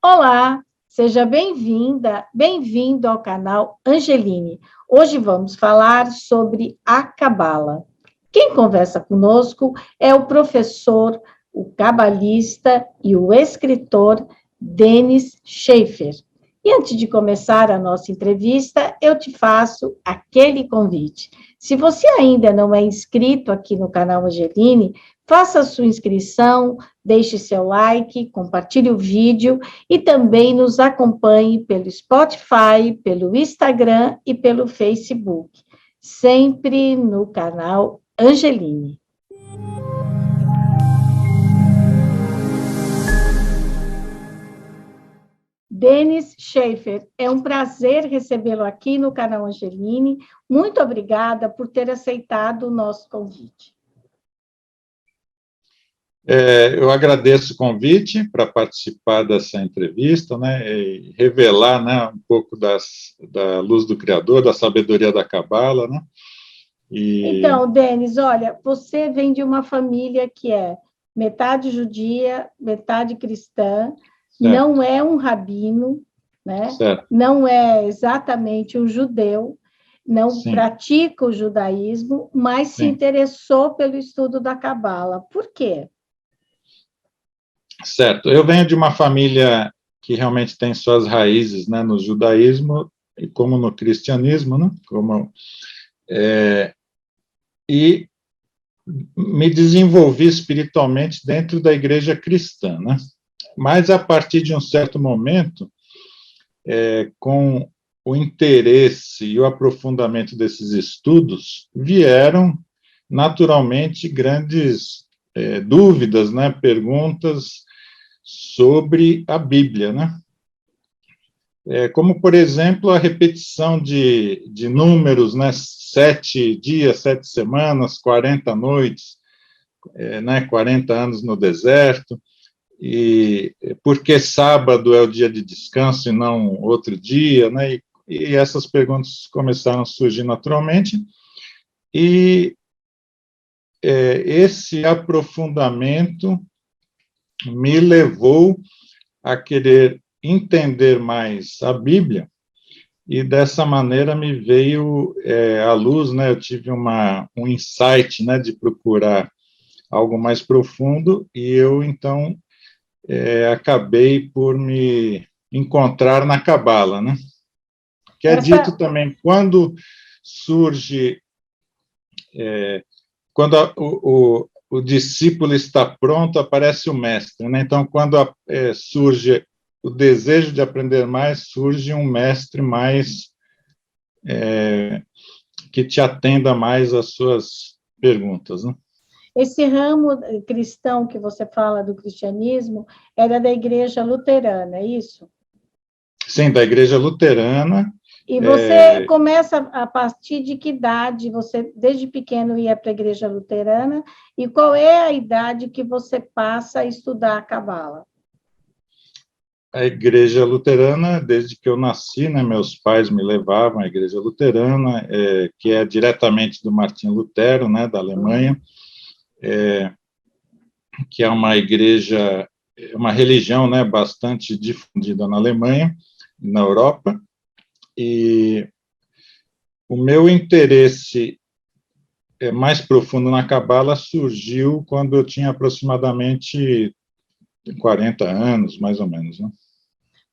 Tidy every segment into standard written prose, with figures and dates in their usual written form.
Olá, seja bem-vinda, bem-vindo ao canal Angeline. Hoje vamos falar sobre a Cabala. Quem conversa conosco é o professor, o cabalista e o escritor Denis Schaefer. E antes de começar a nossa entrevista, eu te faço aquele convite. Se você ainda não é inscrito aqui no canal Angeline, faça a sua inscrição, deixe seu like, compartilhe o vídeo e também nos acompanhe pelo Spotify, pelo Instagram e pelo Facebook, sempre no canal Angeline. Denis Schaefer, é um prazer recebê-lo aqui no canal Angeline. Muito obrigada por ter aceitado o nosso convite. Eu agradeço o convite para participar dessa entrevista, né, e revelar, né, um pouco da luz do Criador, da sabedoria da Cabala, né. Então, Denis, olha, você vem de uma família que é metade judia, metade cristã, não é um rabino, né? Não é exatamente um judeu, não pratica o judaísmo, mas se interessou pelo estudo da Cabala. Por quê? Certo. Eu venho de uma família que realmente tem suas raízes, né, no judaísmo, e como no cristianismo, né, e me desenvolvi espiritualmente dentro da igreja cristã, né, mas a partir de um certo momento, com o interesse e o aprofundamento desses estudos, vieram naturalmente grandes dúvidas, né, perguntas sobre a Bíblia, né? Como, por exemplo, a repetição de números, né, 7 dias, 7 semanas, 40 noites, né, 40 anos no deserto, e por que sábado é o dia de descanso e não outro dia, né? E essas perguntas começaram a surgir naturalmente, e esse aprofundamento me levou a querer entender mais a Bíblia, e dessa maneira me veio à luz, né, eu tive um insight, né, de procurar algo mais profundo, e eu, então, acabei por me encontrar na Cabala, né, que é dito também, quando surge, quando o discípulo está pronto, aparece o mestre, né? Então, quando surge o desejo de aprender mais, surge um mestre mais que te atenda mais às suas perguntas, né? Esse ramo cristão que você fala do cristianismo era da igreja luterana, é isso? Sim, da igreja luterana. E você começa a partir de que idade? Você, desde pequeno, ia para a igreja luterana, e qual é a idade que você passa a estudar a Cabala? A igreja luterana, desde que eu nasci, né, meus pais me levavam à igreja luterana, que é diretamente do Martinho Lutero, né, da Alemanha, que é uma igreja, uma religião, né, bastante difundida na Alemanha, na Europa, e o meu interesse mais profundo na Cabala surgiu quando eu tinha aproximadamente 40 anos, mais ou menos, né?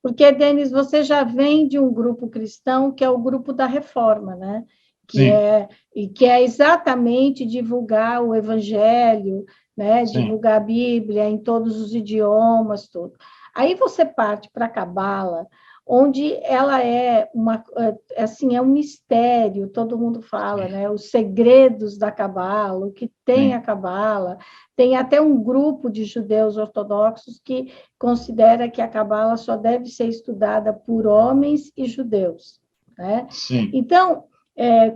Porque, Denis, você já vem de um grupo cristão que é o grupo da Reforma, né? Que é exatamente divulgar o Evangelho, né? Divulgar a Bíblia em todos os idiomas, tudo. Aí você parte para a Cabala, onde ela é assim, é um mistério, todo mundo fala, né? Os segredos da Cabala, o que tem a Cabala. Tem até um grupo de judeus ortodoxos que considera que a Cabala só deve ser estudada por homens e judeus, né? Então,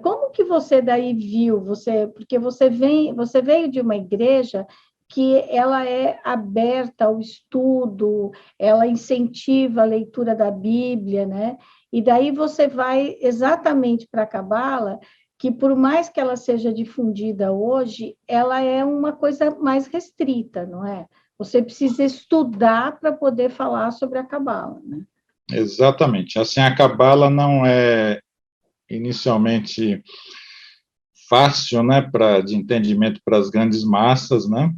como que você daí viu? Porque você veio de uma igreja que ela é aberta ao estudo, ela incentiva a leitura da Bíblia, né? E daí você vai exatamente para a Cabala, que por mais que ela seja difundida hoje, ela é uma coisa mais restrita, não é? Você precisa estudar para poder falar sobre a Cabala, né? Exatamente. Assim, a Cabala não é inicialmente fácil, né, de entendimento para as grandes massas, né?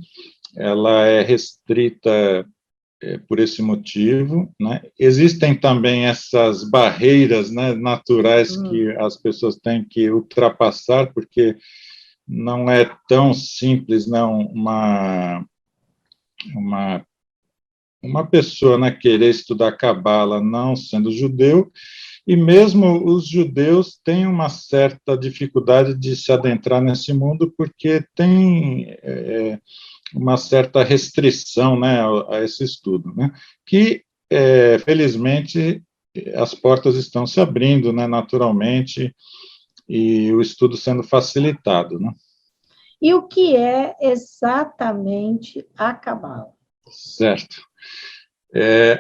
Ela é restrita por esse motivo, né? Existem também essas barreiras, né, naturais que as pessoas têm que ultrapassar, porque não é tão simples, não, uma pessoa, né, querer estudar Cabala não sendo judeu, e mesmo os judeus têm uma certa dificuldade de se adentrar nesse mundo, porque tem uma certa restrição, né, a esse estudo, né, que, felizmente, as portas estão se abrindo, né, naturalmente, e o estudo sendo facilitado, né. E o que é exatamente a Cabala? Certo.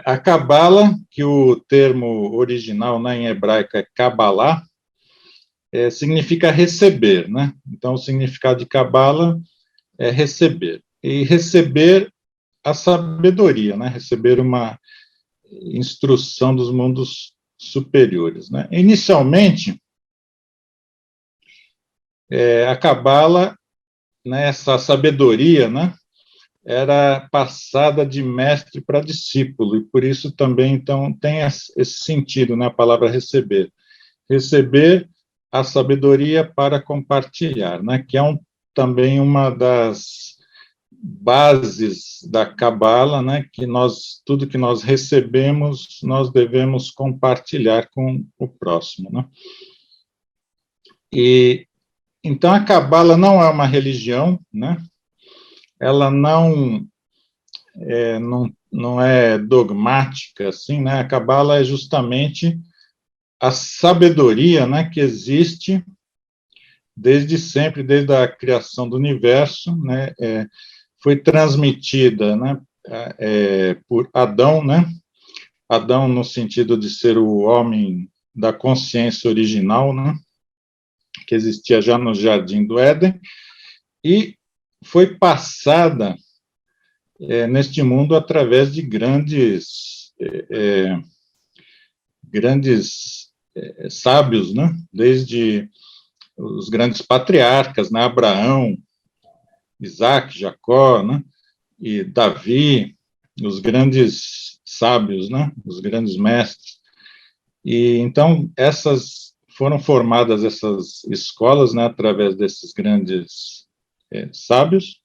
A Cabala, que o termo original, né, em hebraico é Kabbalah, significa receber, né? Então, o significado de Cabala é receber. E receber a sabedoria, né? Receber uma instrução dos mundos superiores, né? Inicialmente, a Cabala, né, essa sabedoria, né, era passada de mestre para discípulo, e por isso também, então, tem esse sentido, né, a palavra receber. Receber a sabedoria para compartilhar, né, que é também uma das bases da Cabala, né, que tudo que nós recebemos, nós devemos compartilhar com o próximo, né. E, então, a Cabala não é uma religião, né, ela não é dogmática, assim, né? A Cabala é justamente a sabedoria, né, que existe desde sempre, desde a criação do universo, né? Foi transmitida, né, por Adão, né? Adão no sentido de ser o homem da consciência original, né? Que existia já no Jardim do Éden, e foi passada neste mundo através de grandes sábios, né? Desde os grandes patriarcas, né? Abraão, Isaac, Jacó, né? E Davi, os grandes sábios, né? Os grandes mestres. E então foram formadas essas escolas, né? Através desses grandes sábios,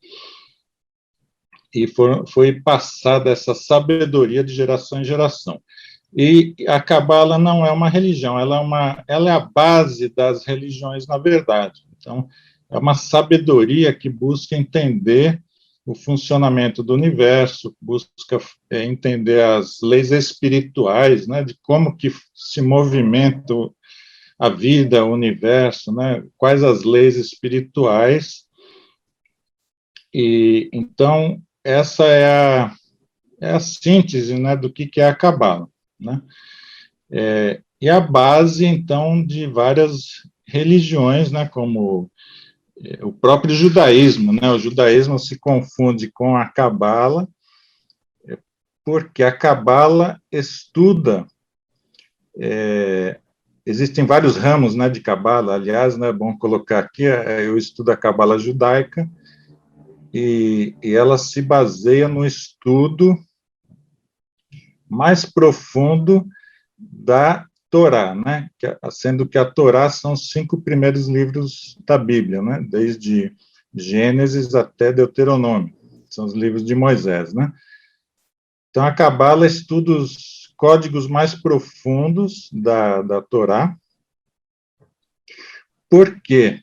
e foi passada essa sabedoria de geração em geração. E a Cabala não é uma religião, ela é a base das religiões, na verdade. Então, é uma sabedoria que busca entender o funcionamento do universo, busca entender as leis espirituais, né, de como que se movimenta a vida, o universo, né, quais as leis espirituais. E então essa é a síntese, né, do que é a Cabala, né? E a base, então, de várias religiões, né, como o próprio judaísmo, né? O judaísmo se confunde com a Cabala, porque a Cabala estuda, existem vários ramos, né, de Cabala, aliás, né, é bom colocar aqui, eu estudo a Cabala judaica, e ela se baseia no estudo mais profundo da Torá, né? Sendo que a Torá são os 5 primeiros livros da Bíblia, né? Desde Gênesis até Deuteronômio, são os livros de Moisés, né? Então, a Cabala estuda os códigos mais profundos da Torá, porque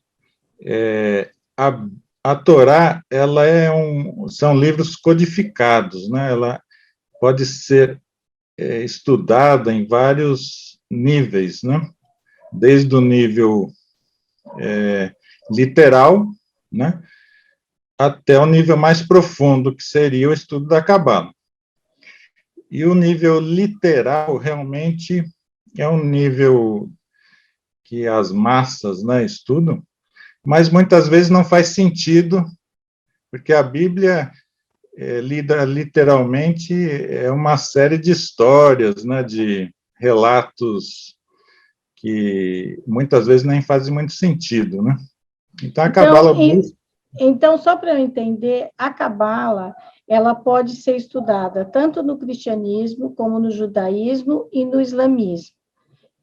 a Torá, ela são livros codificados, né? Ela pode ser estudada em vários níveis, né? Desde o nível literal, né? Até o nível mais profundo, que seria o estudo da Cabala. E o nível literal realmente é um nível que as massas, né, estudam, mas muitas vezes não faz sentido, porque a Bíblia lida literalmente é uma série de histórias, né, de relatos que muitas vezes nem fazem muito sentido, né? Então a Cabala busca... Então, só para eu entender, a Cabala, ela pode ser estudada tanto no cristianismo, como no judaísmo e no islamismo,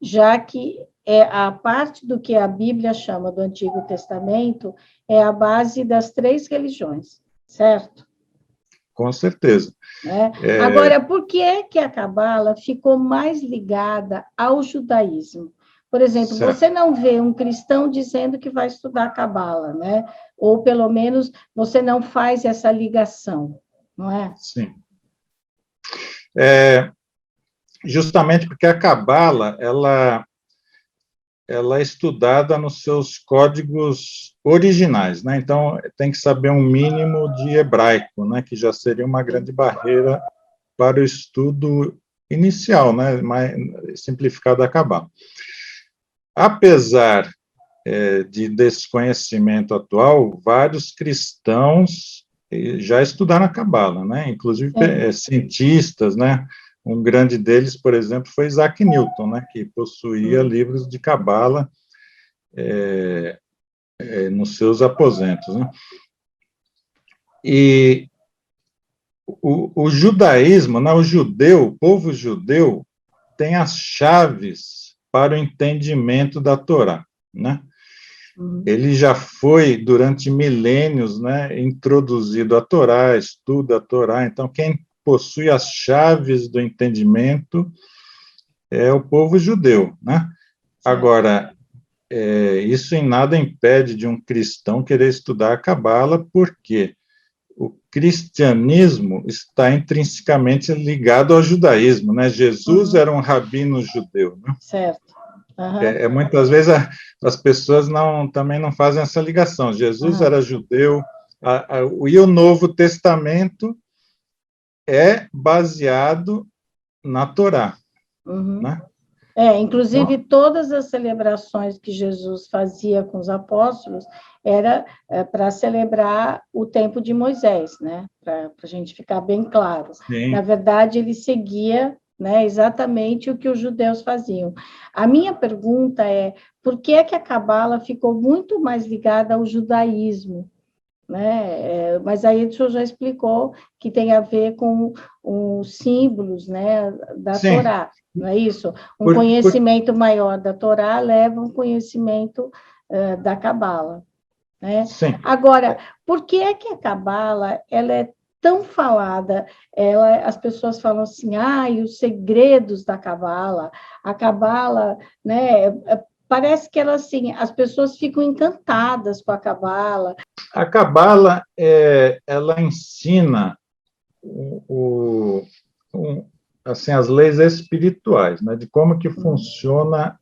já que é a parte do que a Bíblia chama do Antigo Testamento é a base das 3 religiões, certo? Com certeza. Agora, por que é que a Cabala ficou mais ligada ao judaísmo? Por exemplo, certo. Você não vê um cristão dizendo que vai estudar a Cabala, né? Ou, pelo menos, você não faz essa ligação, não é? Sim. Justamente porque a Cabala, ela é estudada nos seus códigos originais, né? Então, tem que saber um mínimo de hebraico, né? Que já seria uma grande barreira para o estudo inicial, né? Mais simplificado da Cabala. Apesar de desconhecimento atual, vários cristãos já estudaram a Cabala, né? Inclusive cientistas, né? Um grande deles, por exemplo, foi Isaac Newton, né? Que possuía livros de Cabala nos seus aposentos, né? E o judaísmo, né? O povo judeu tem as chaves para o entendimento da Torá, né? Ele já foi, durante milênios, né, introduzido a Torá, estuda a Torá, então quem possui as chaves do entendimento é o povo judeu, né? Agora, isso em nada impede de um cristão querer estudar a Cabala, porque o cristianismo está intrinsecamente ligado ao judaísmo, né? Jesus era um rabino judeu, né? Certo. Muitas vezes as pessoas também não fazem essa ligação. Jesus era judeu, e o Novo Testamento é baseado na Torá, né? Inclusive, então, todas as celebrações que Jesus fazia com os apóstolos era para celebrar o tempo de Moisés, né? Para a gente ficar bem claro. Sim. Na verdade, ele seguia, né, exatamente o que os judeus faziam. A minha pergunta é, por que a Cabala ficou muito mais ligada ao judaísmo? Né? Mas aí o senhor já explicou que tem a ver com os símbolos, né, da Torá, não é isso? Conhecimento maior da Torá leva um conhecimento da Cabala, né? Sim. Agora, por que a Cabala ela é tão falada? As pessoas falam assim, os segredos da Cabala, a Cabala, né? Parece que assim, as pessoas ficam encantadas com a Cabala. A Cabala, ela ensina assim, as leis espirituais, né, de como que funciona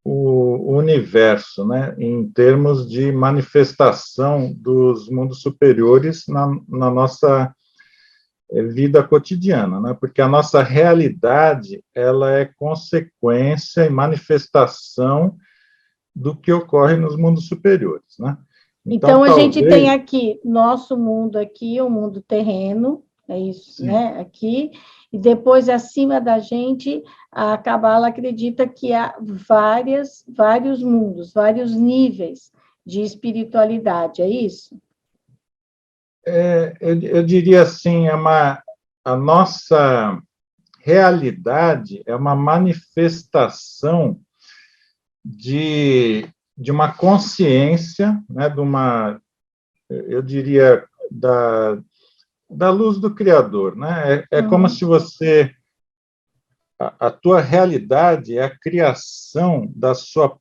o universo, né, em termos de manifestação dos mundos superiores na nossa vida cotidiana, né, porque a nossa realidade, ela é consequência e manifestação do que ocorre nos mundos superiores, né. Então, a gente tem aqui, nosso mundo aqui, o mundo terreno, é isso, sim, né, aqui, e depois, acima da gente, a Cabala acredita que há vários mundos, vários níveis de espiritualidade, é isso? Eu diria assim, a nossa realidade é uma manifestação de uma consciência, né, eu diria, da luz do Criador, né? Como se você... A tua realidade é a criação da sua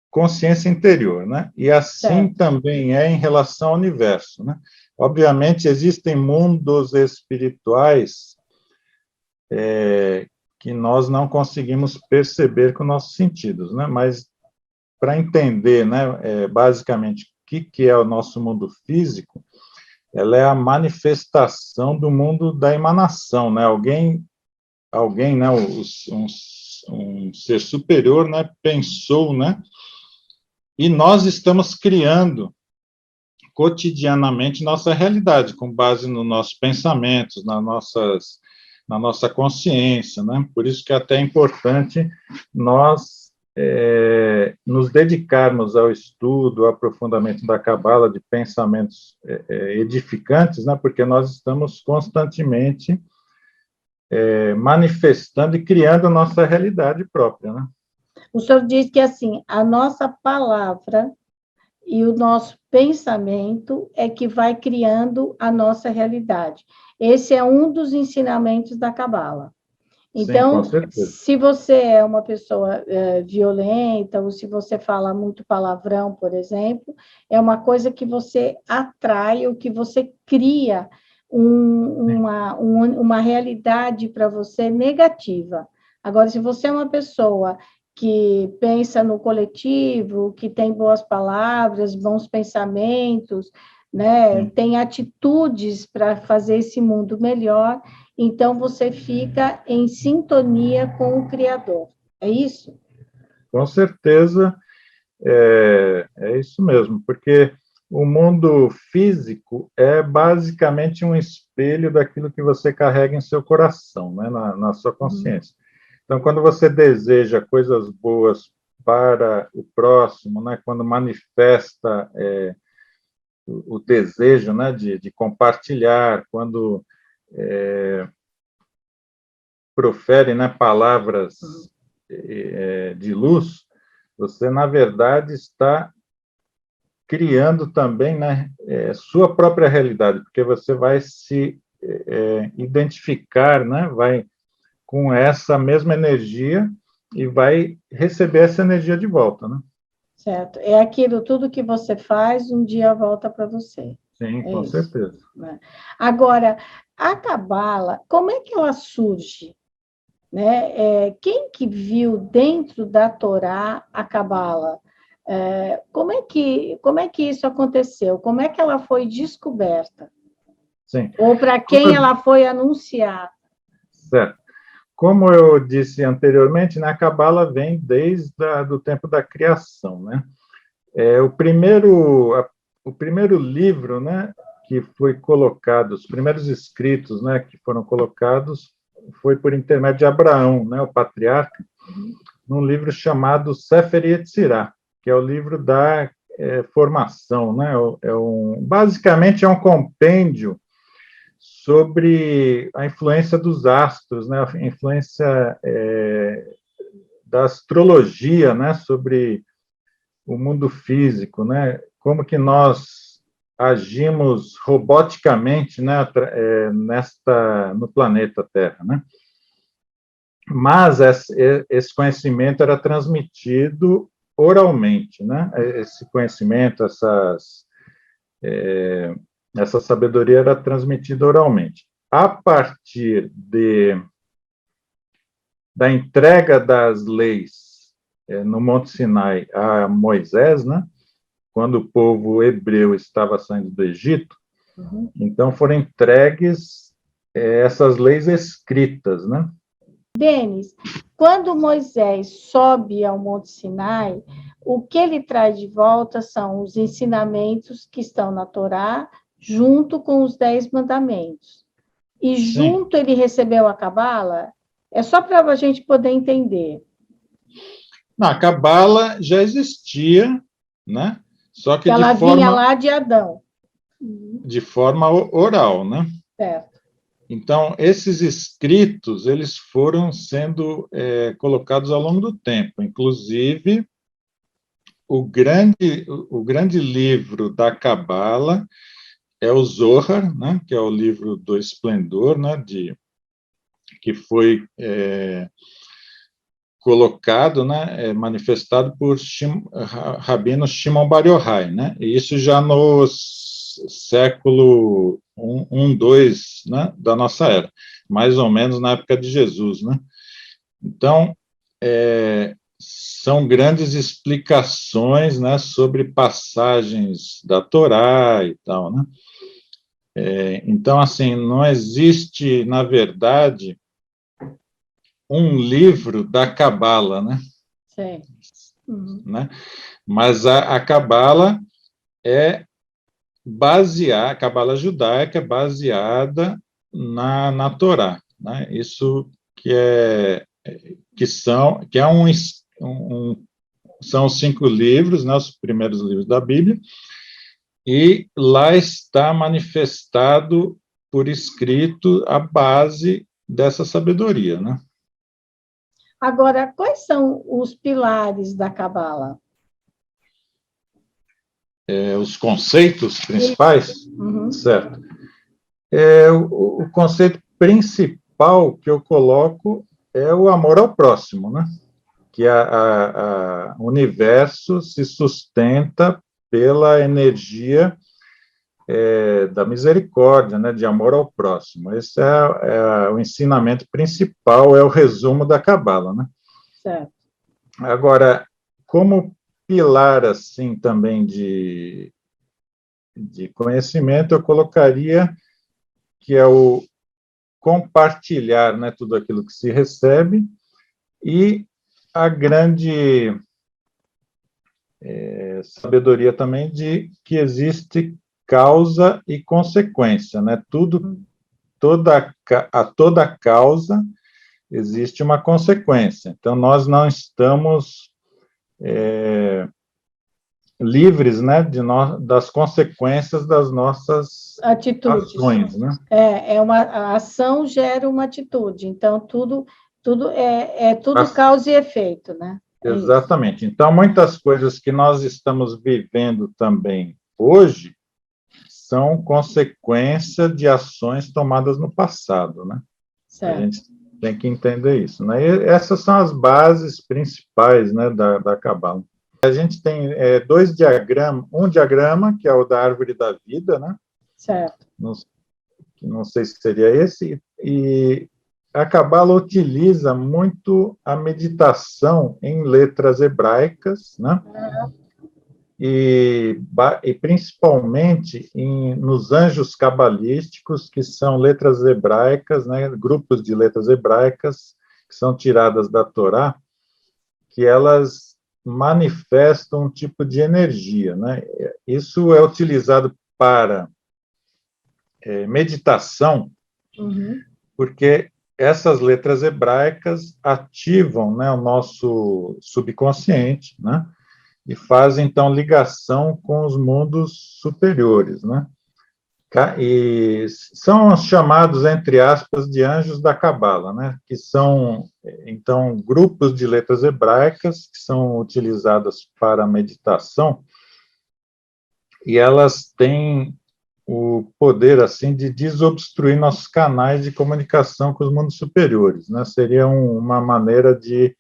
consciência interior, né? E assim também é em relação ao universo, né? Obviamente, existem mundos espirituais que nós não conseguimos perceber com nossos sentidos, né? Mas, para entender, né, basicamente, o que é o nosso mundo físico, ela é a manifestação do mundo da emanação, né? Alguém, né, um ser superior, né, pensou, né? E nós estamos criando cotidianamente nossa realidade, com base nos nossos pensamentos, na nossa consciência, né? Por isso que é até importante nós nos dedicarmos ao estudo, ao aprofundamento da Cabala, de pensamentos edificantes, né? Porque nós estamos constantemente manifestando e criando a nossa realidade própria, né? O senhor diz que, assim, a nossa palavra e o nosso pensamento é que vai criando a nossa realidade. Esse é um dos ensinamentos da Cabala. Então, se você é uma pessoa violenta, ou se você fala muito palavrão, por exemplo, é uma coisa que você atrai, ou que você cria uma realidade para você negativa. Agora, se você é uma pessoa que pensa no coletivo, que tem boas palavras, bons pensamentos, né, tem atitudes para fazer esse mundo melhor, então você fica em sintonia com o Criador. É isso? Com certeza, é isso mesmo, porque o mundo físico é basicamente um espelho daquilo que você carrega em seu coração, né, na sua consciência. Então, quando você deseja coisas boas para o próximo, né, quando manifesta o desejo, né, de compartilhar, quando profere, né, palavras de luz, você, na verdade, está criando também, né, sua própria realidade, porque você vai se identificar, né, vai com essa mesma energia e vai receber essa energia de volta, né? Certo. É aquilo, tudo que você faz, um dia volta para você. Sim, com certeza. Né? Agora, a Cabala, como é que ela surge? Né? Quem que viu dentro da Torá a Cabala? Como é que isso aconteceu? Como é que ela foi descoberta? Sim. Ou para quem ela foi anunciada? Certo. Como eu disse anteriormente, né, a Cabala vem desde o tempo da criação, né? O primeiro livro, né, que foi colocado, os primeiros escritos, né, que foram colocados, foi por intermédio de Abraão, né, o patriarca, num livro chamado Sefer Yetzirah, que é o livro da formação, né? Basicamente é um compêndio sobre a influência dos astros, né, a influência da astrologia, né, sobre o mundo físico, né, como que nós agimos roboticamente, né, no planeta Terra, né. Mas esse conhecimento era transmitido oralmente, né, esse conhecimento, essa sabedoria era transmitida oralmente. A partir da entrega das leis no Monte Sinai a Moisés, né, quando o povo hebreu estava saindo do Egito, então foram entregues essas leis escritas, né? Denis, quando Moisés sobe ao Monte Sinai, o que ele traz de volta são os ensinamentos que estão na Torá, junto com os 10 mandamentos. E junto ele recebeu a Cabala? É só para a gente poder entender. A Cabala já existia, né? Só que ela vinha lá de Adão. De forma oral, né? Certo. Então, esses escritos, eles foram sendo colocados ao longo do tempo. Inclusive, o grande livro da Cabala é o Zohar, né, que é o livro do esplendor, né, que foi colocado, né, manifestado por Rabino Shimon Bar Yochai, né, e isso já no século I, II, né, da nossa era, mais ou menos na época de Jesus, né. Então, são grandes explicações, né, sobre passagens da Torá e tal, né. Então, assim, não existe, na verdade, um livro da Cabala, né? Sim. Né? Mas a Cabala é a Cabala judaica é baseada na Torá, né? Isso que são os 5 livros, né, os primeiros livros da Bíblia, e lá está manifestado por escrito a base dessa sabedoria, né? Agora, quais são os pilares da Cabala? Os conceitos principais, uhum. Certo. O conceito principal que eu coloco é o amor ao próximo, né? Que o universo se sustenta pela energia da misericórdia, né? De amor ao próximo. Esse é o ensinamento principal, é o resumo da Cabala, né? Certo. Agora, como pilar, assim, também de conhecimento, eu colocaria que é o compartilhar, né, tudo aquilo que se recebe, e a grande sabedoria também de que existe causa e consequência, né? A toda causa existe uma consequência. Então, nós não estamos livres, né, das consequências das nossas atitudes. Ações, né? A ação gera uma atitude, então tudo é tudo causa e efeito, né? Exatamente. Então, muitas coisas que nós estamos vivendo também hoje são consequência de ações tomadas no passado, né? Certo. A gente tem que entender isso, né? E essas são as bases principais, né, da Cabala. A gente tem 2 diagramas, um diagrama, que é o da árvore da vida, né? Certo. Não sei se seria esse, e a Cabala utiliza muito a meditação em letras hebraicas, né? E principalmente nos anjos cabalísticos, que são letras hebraicas, né? Grupos de letras hebraicas que são tiradas da Torá, que elas manifestam um tipo de energia, né? Isso é utilizado para meditação, porque essas letras hebraicas ativam, né, o nosso subconsciente, né, e fazem, então, ligação com os mundos superiores, né, e são chamados, entre aspas, de anjos da Cabala, né, que são, então, grupos de letras hebraicas que são utilizadas para meditação, e elas têm o poder, assim, de desobstruir nossos canais de comunicação com os mundos superiores, né? Seria uma maneira de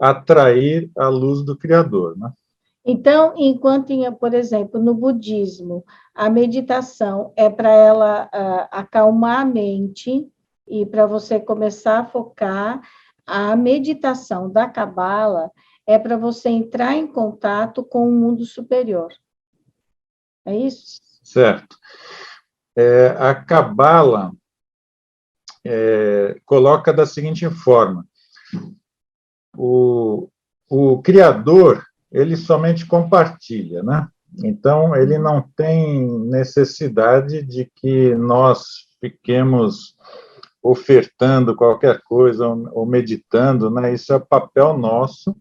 atrair a luz do Criador, né? Então, por exemplo, no budismo, a meditação é para ela acalmar a mente e para você começar a focar, a meditação da Cabala é para você entrar em contato com o mundo superior. É isso? Certo. A Cabala coloca da seguinte forma: o Criador, ele somente compartilha, né? Então, ele não tem necessidade de que nós fiquemos ofertando qualquer coisa ou meditando, né? Isso é papel nosso,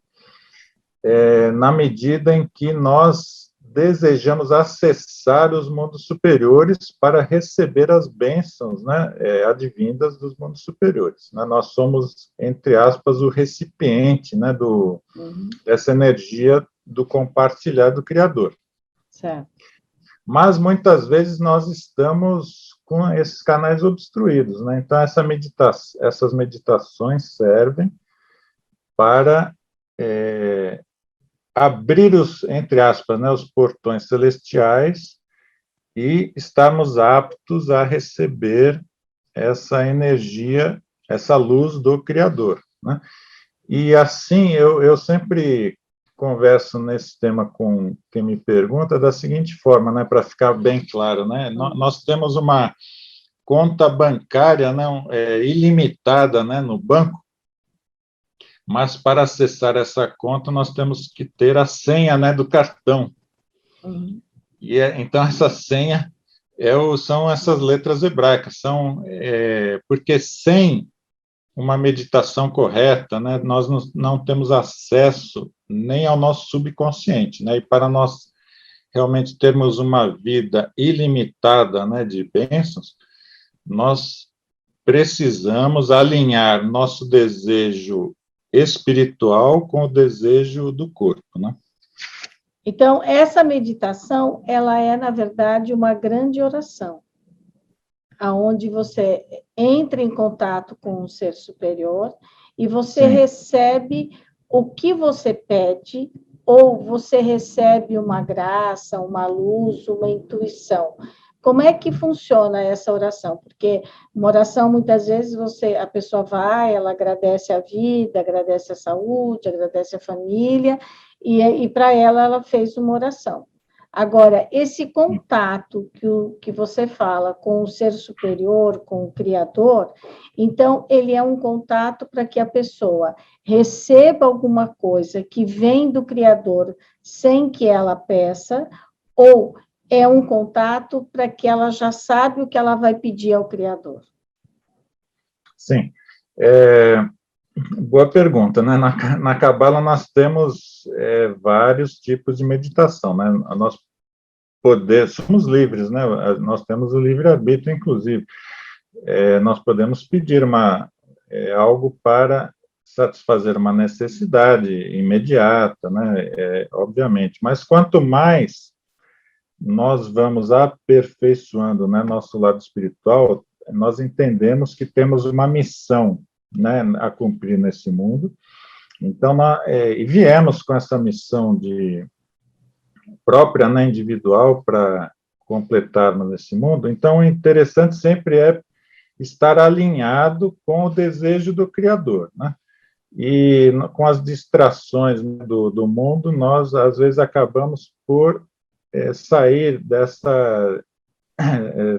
na medida em que nós desejamos acessar os mundos superiores para receber as bênçãos, né, advindas dos mundos superiores, né? Nós somos, entre aspas, o recipiente, né, dessa energia do compartilhar do Criador. Certo. Mas, muitas vezes, nós estamos com esses canais obstruídos, né? Então, essas meditações servem para abrir entre aspas, né, os portões celestiais e estarmos aptos a receber essa energia, essa luz do Criador, né? E assim, eu sempre converso nesse tema com quem me pergunta da seguinte forma, né, para ficar bem claro, né? Nós temos uma conta bancária, né, ilimitada, né, no banco, mas para acessar essa conta nós temos que ter a senha, né, do cartão. Então, essa senha são essas letras hebraicas, porque sem uma meditação correta, né, nós não temos acesso nem ao nosso subconsciente, né, e para nós realmente termos uma vida ilimitada, né, de bênçãos, nós precisamos alinhar nosso desejo espiritual com o desejo do corpo, né? Então, essa meditação, ela é, na verdade, uma grande oração, aonde você entra em contato com o ser superior e você recebe o que você pede, ou você recebe uma graça, uma luz, uma intuição. Como é que funciona essa oração? Porque uma oração, muitas vezes, a pessoa vai, ela agradece a vida, agradece a saúde, agradece a família, e para ela fez uma oração. Agora, esse contato que você fala com o ser superior, com o Criador, então, ele é um contato para que a pessoa receba alguma coisa que vem do Criador sem que ela peça, ou é um contato para que ela já sabe o que ela vai pedir ao Criador? Sim. Boa pergunta, né? Na Cabala nós temos vários tipos de meditação, né? Nós somos livres, né? Nós temos o livre-arbítrio, inclusive. Nós podemos pedir algo para satisfazer uma necessidade imediata, né? Obviamente. Mas quanto mais nós vamos aperfeiçoando, né, nosso lado espiritual, nós entendemos que temos uma missão, né, a cumprir nesse mundo. Então, e viemos com essa missão própria, né, individual, para completarmos esse mundo. Então, o interessante sempre é estar alinhado com o desejo do Criador, né? E com as distrações do mundo, nós, às vezes, acabamos por sair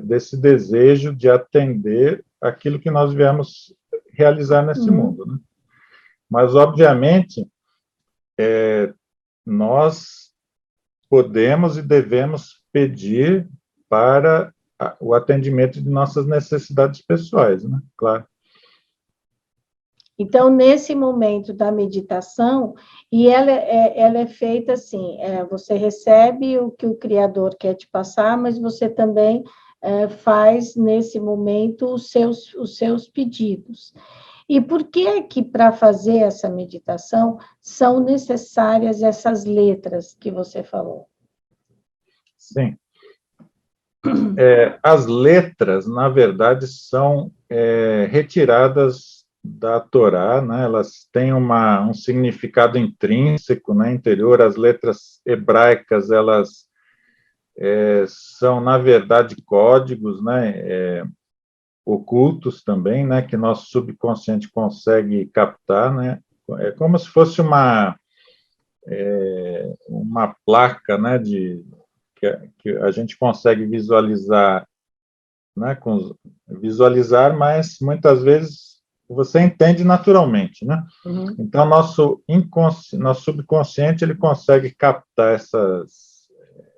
desse desejo de atender aquilo que nós viemos realizar nesse mundo, né? Mas, obviamente, nós podemos e devemos pedir para o atendimento de nossas necessidades pessoais, né? Claro. Então, nesse momento da meditação, e ela é feita assim, você recebe o que o Criador quer te passar, mas você também faz, nesse momento, os seus pedidos. E por que para fazer essa meditação são necessárias essas letras que você falou? Sim. As letras, na verdade, são retiradas da Torá, né? Elas têm um significado intrínseco, né, interior. As letras hebraicas, elas são, na verdade, códigos, né, ocultos também, né, que nosso subconsciente consegue captar, né? É como se fosse uma placa, né, que a gente consegue visualizar, né, visualizar, mas muitas vezes você entende naturalmente, né? Uhum. Então, nosso subconsciente, ele consegue captar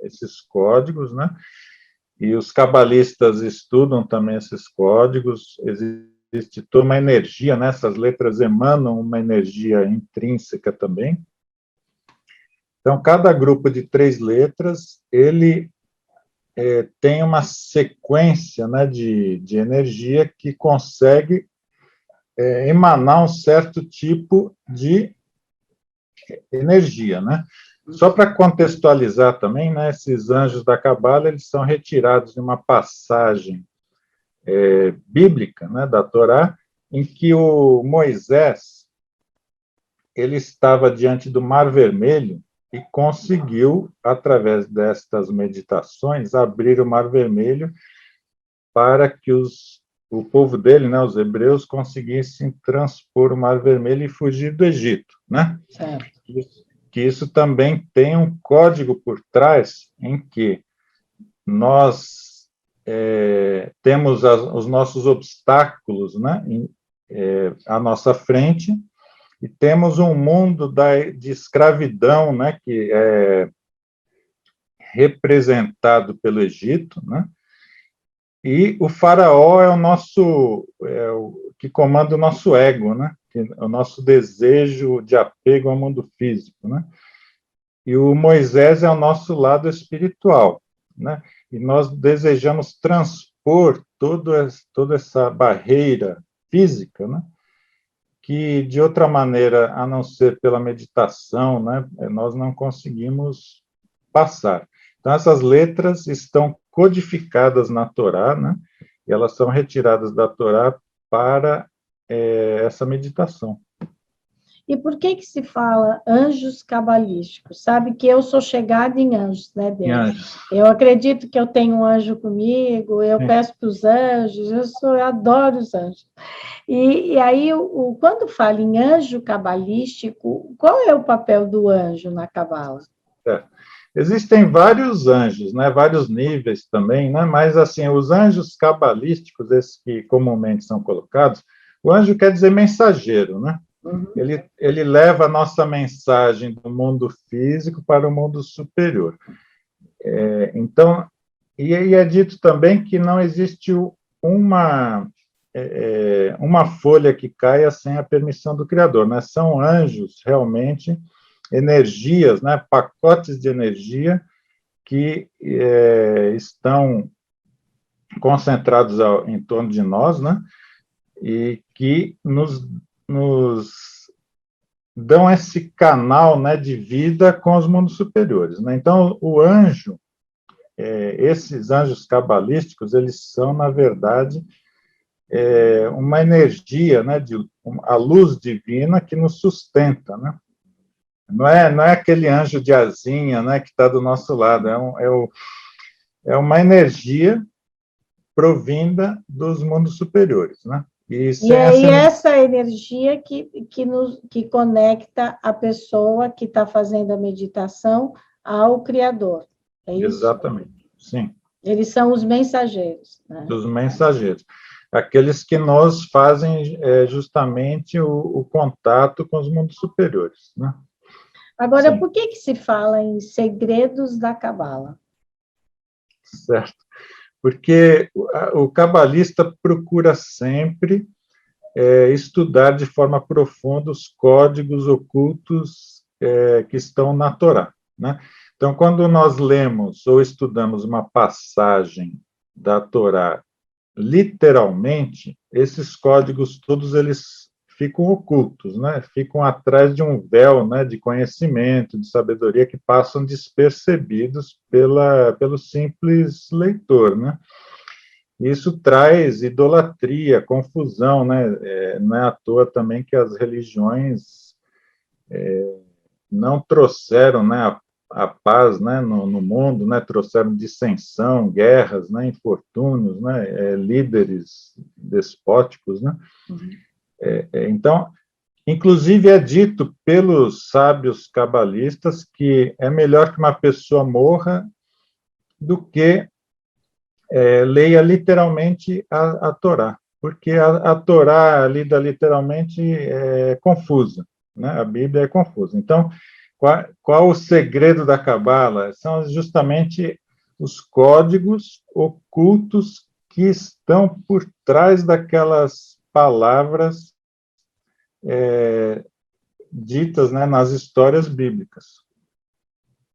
esses códigos, né? E os cabalistas estudam também esses códigos. Existe toda uma energia, né? Essas letras emanam uma energia intrínseca também. Então, cada grupo de 3 letras, ele tem uma sequência, né, de energia que consegue emanar um certo tipo de energia, né? Só para contextualizar também, né, esses anjos da Cabala, eles são retirados de uma passagem bíblica, né, da Torá, em que o Moisés, ele estava diante do Mar Vermelho e conseguiu, através destas meditações, abrir o Mar Vermelho para que o povo dele, né, os hebreus, conseguissem transpor o Mar Vermelho e fugir do Egito, né? Certo. Que isso também tem um código por trás em que nós temos os nossos obstáculos, né, à nossa frente, e temos um mundo de escravidão, né, que representado pelo Egito, né? E o faraó é o que comanda o nosso ego, né? O nosso desejo de apego ao mundo físico, né? E o Moisés é o nosso lado espiritual, né? E nós desejamos transpor toda essa barreira física, né? Que, de outra maneira, a não ser pela meditação, né? Nós não conseguimos passar. Então, essas letras estão codificadas na Torá, né? E elas são retiradas da Torá para essa meditação. E por que se fala anjos cabalísticos? Sabe que eu sou chegada em anjos, né, Deus? Em anjos. Eu acredito que eu tenho um anjo comigo, eu peço para os anjos, eu adoro os anjos. E aí, quando fala em anjo cabalístico, qual é o papel do anjo na cabala? Existem vários anjos, né, vários níveis também, né, mas assim, os anjos cabalísticos, esses que comumente são colocados, o anjo quer dizer mensageiro, né? Uhum. Ele leva a nossa mensagem do mundo físico para o mundo superior. Então, e é dito também que não existe uma folha que caia sem a permissão do Criador, né? São anjos, realmente, energias, né? Pacotes de energia que estão concentrados em torno de nós, né? E que nos dão esse canal, né, de vida com os mundos superiores, né? Então, o anjo, esses anjos cabalísticos, eles são, na verdade, uma energia, né, a luz divina que nos sustenta, né? Não é aquele anjo de asinha, né, que está do nosso lado, é uma energia provinda dos mundos superiores, né? E aí essa energia que conecta a pessoa que está fazendo a meditação ao Criador, é isso? Exatamente, sim. Eles são os mensageiros, né? Os mensageiros. Aqueles que nos fazem justamente o contato com os mundos superiores, né? Agora, sim, por que se fala em segredos da Cabala? Certo. Porque o cabalista procura sempre estudar de forma profunda os códigos ocultos que estão na Torá, né? Então, quando nós lemos ou estudamos uma passagem da Torá literalmente, esses códigos todos eles ficam ocultos, né? Ficam atrás de um véu, né, de conhecimento, de sabedoria que passam despercebidos pelo simples leitor, né? Isso traz idolatria, confusão, né? Não é à toa também que as religiões não trouxeram, né, a paz, né, no mundo, né? Trouxeram dissensão, guerras, né, infortúnios, né? Líderes despóticos, né? Uhum. Então, inclusive é dito pelos sábios cabalistas que é melhor que uma pessoa morra do que leia literalmente a Torá, porque a Torá, lida literalmente, é confusa, né? A Bíblia é confusa. Então, qual o segredo da Cabala? São justamente os códigos ocultos que estão por trás daquelas palavras ditas, né, nas histórias bíblicas.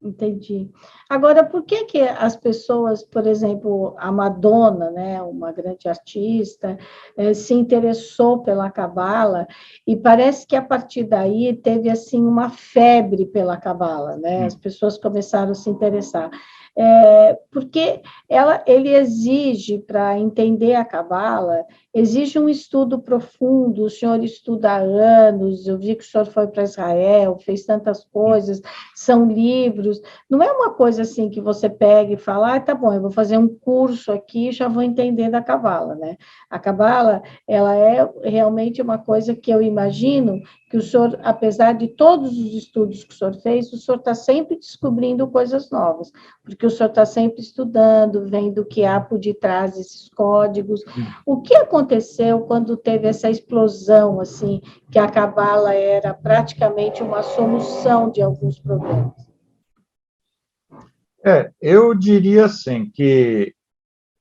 Entendi. Agora, por que as pessoas, por exemplo, a Madonna, né, uma grande artista, se interessou pela Cabala e parece que a partir daí teve assim uma febre pela Cabala, né? As pessoas começaram a se interessar. Porque ele exige, para entender a Cabala, exige um estudo profundo. O senhor estuda há anos, eu vi que o senhor foi para Israel, fez tantas coisas, são livros. Não é uma coisa assim que você pega e fala, tá bom, eu vou fazer um curso aqui e já vou entender da Cabala, né? A Cabala, ela é realmente uma coisa que eu imagino que o senhor, apesar de todos os estudos que o senhor fez, o senhor está sempre descobrindo coisas novas, porque o senhor está sempre estudando, vendo o que há por detrás desses códigos. O que aconteceu quando teve essa explosão, assim, que a Cabala era praticamente uma solução de alguns problemas? Eu diria assim, que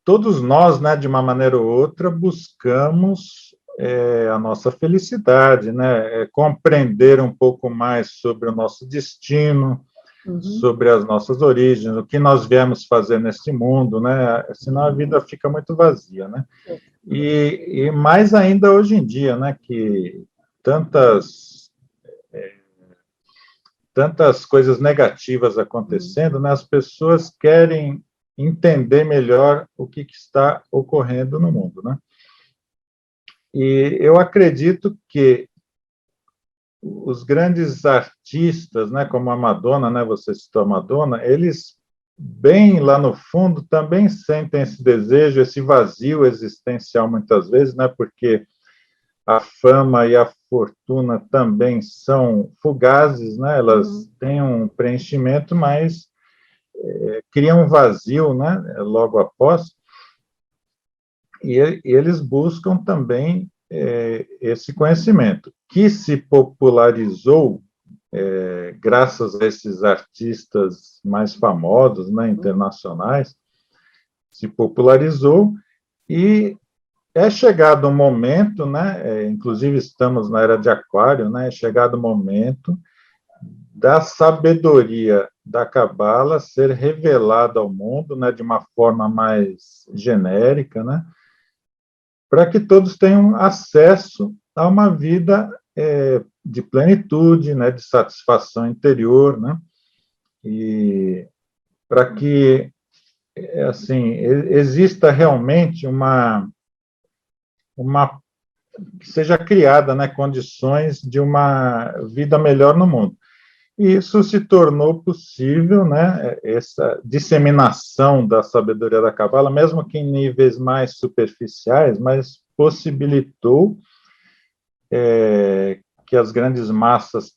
todos nós, né, de uma maneira ou outra, buscamos a nossa felicidade, né, compreender um pouco mais sobre o nosso destino, sobre as nossas origens, o que nós viemos fazer neste mundo, né, senão a vida fica muito vazia, né, e mais ainda hoje em dia, né, que tantas coisas negativas acontecendo, né, as pessoas querem entender melhor o que está ocorrendo no mundo, né? E eu acredito que os grandes artistas, né, como a Madonna, né, você citou a Madonna, eles, bem lá no fundo, também sentem esse desejo, esse vazio existencial, muitas vezes, né, porque a fama e a fortuna também são fugazes, né, elas têm um preenchimento, mas criam um vazio, né, logo após, e eles buscam também esse conhecimento, que se popularizou graças a esses artistas mais famosos, né, internacionais, se popularizou e é chegado um momento, né, inclusive estamos na era de Aquário, né, é chegado o momento da sabedoria da Cabala ser revelada ao mundo, né, de uma forma mais genérica, né, para que todos tenham acesso a uma vida de plenitude, né, de satisfação interior, né, e para que assim exista realmente uma que seja criada, né, condições de uma vida melhor no mundo. E isso se tornou possível, né, essa disseminação da sabedoria da Cabala, mesmo que em níveis mais superficiais, mas possibilitou que as grandes massas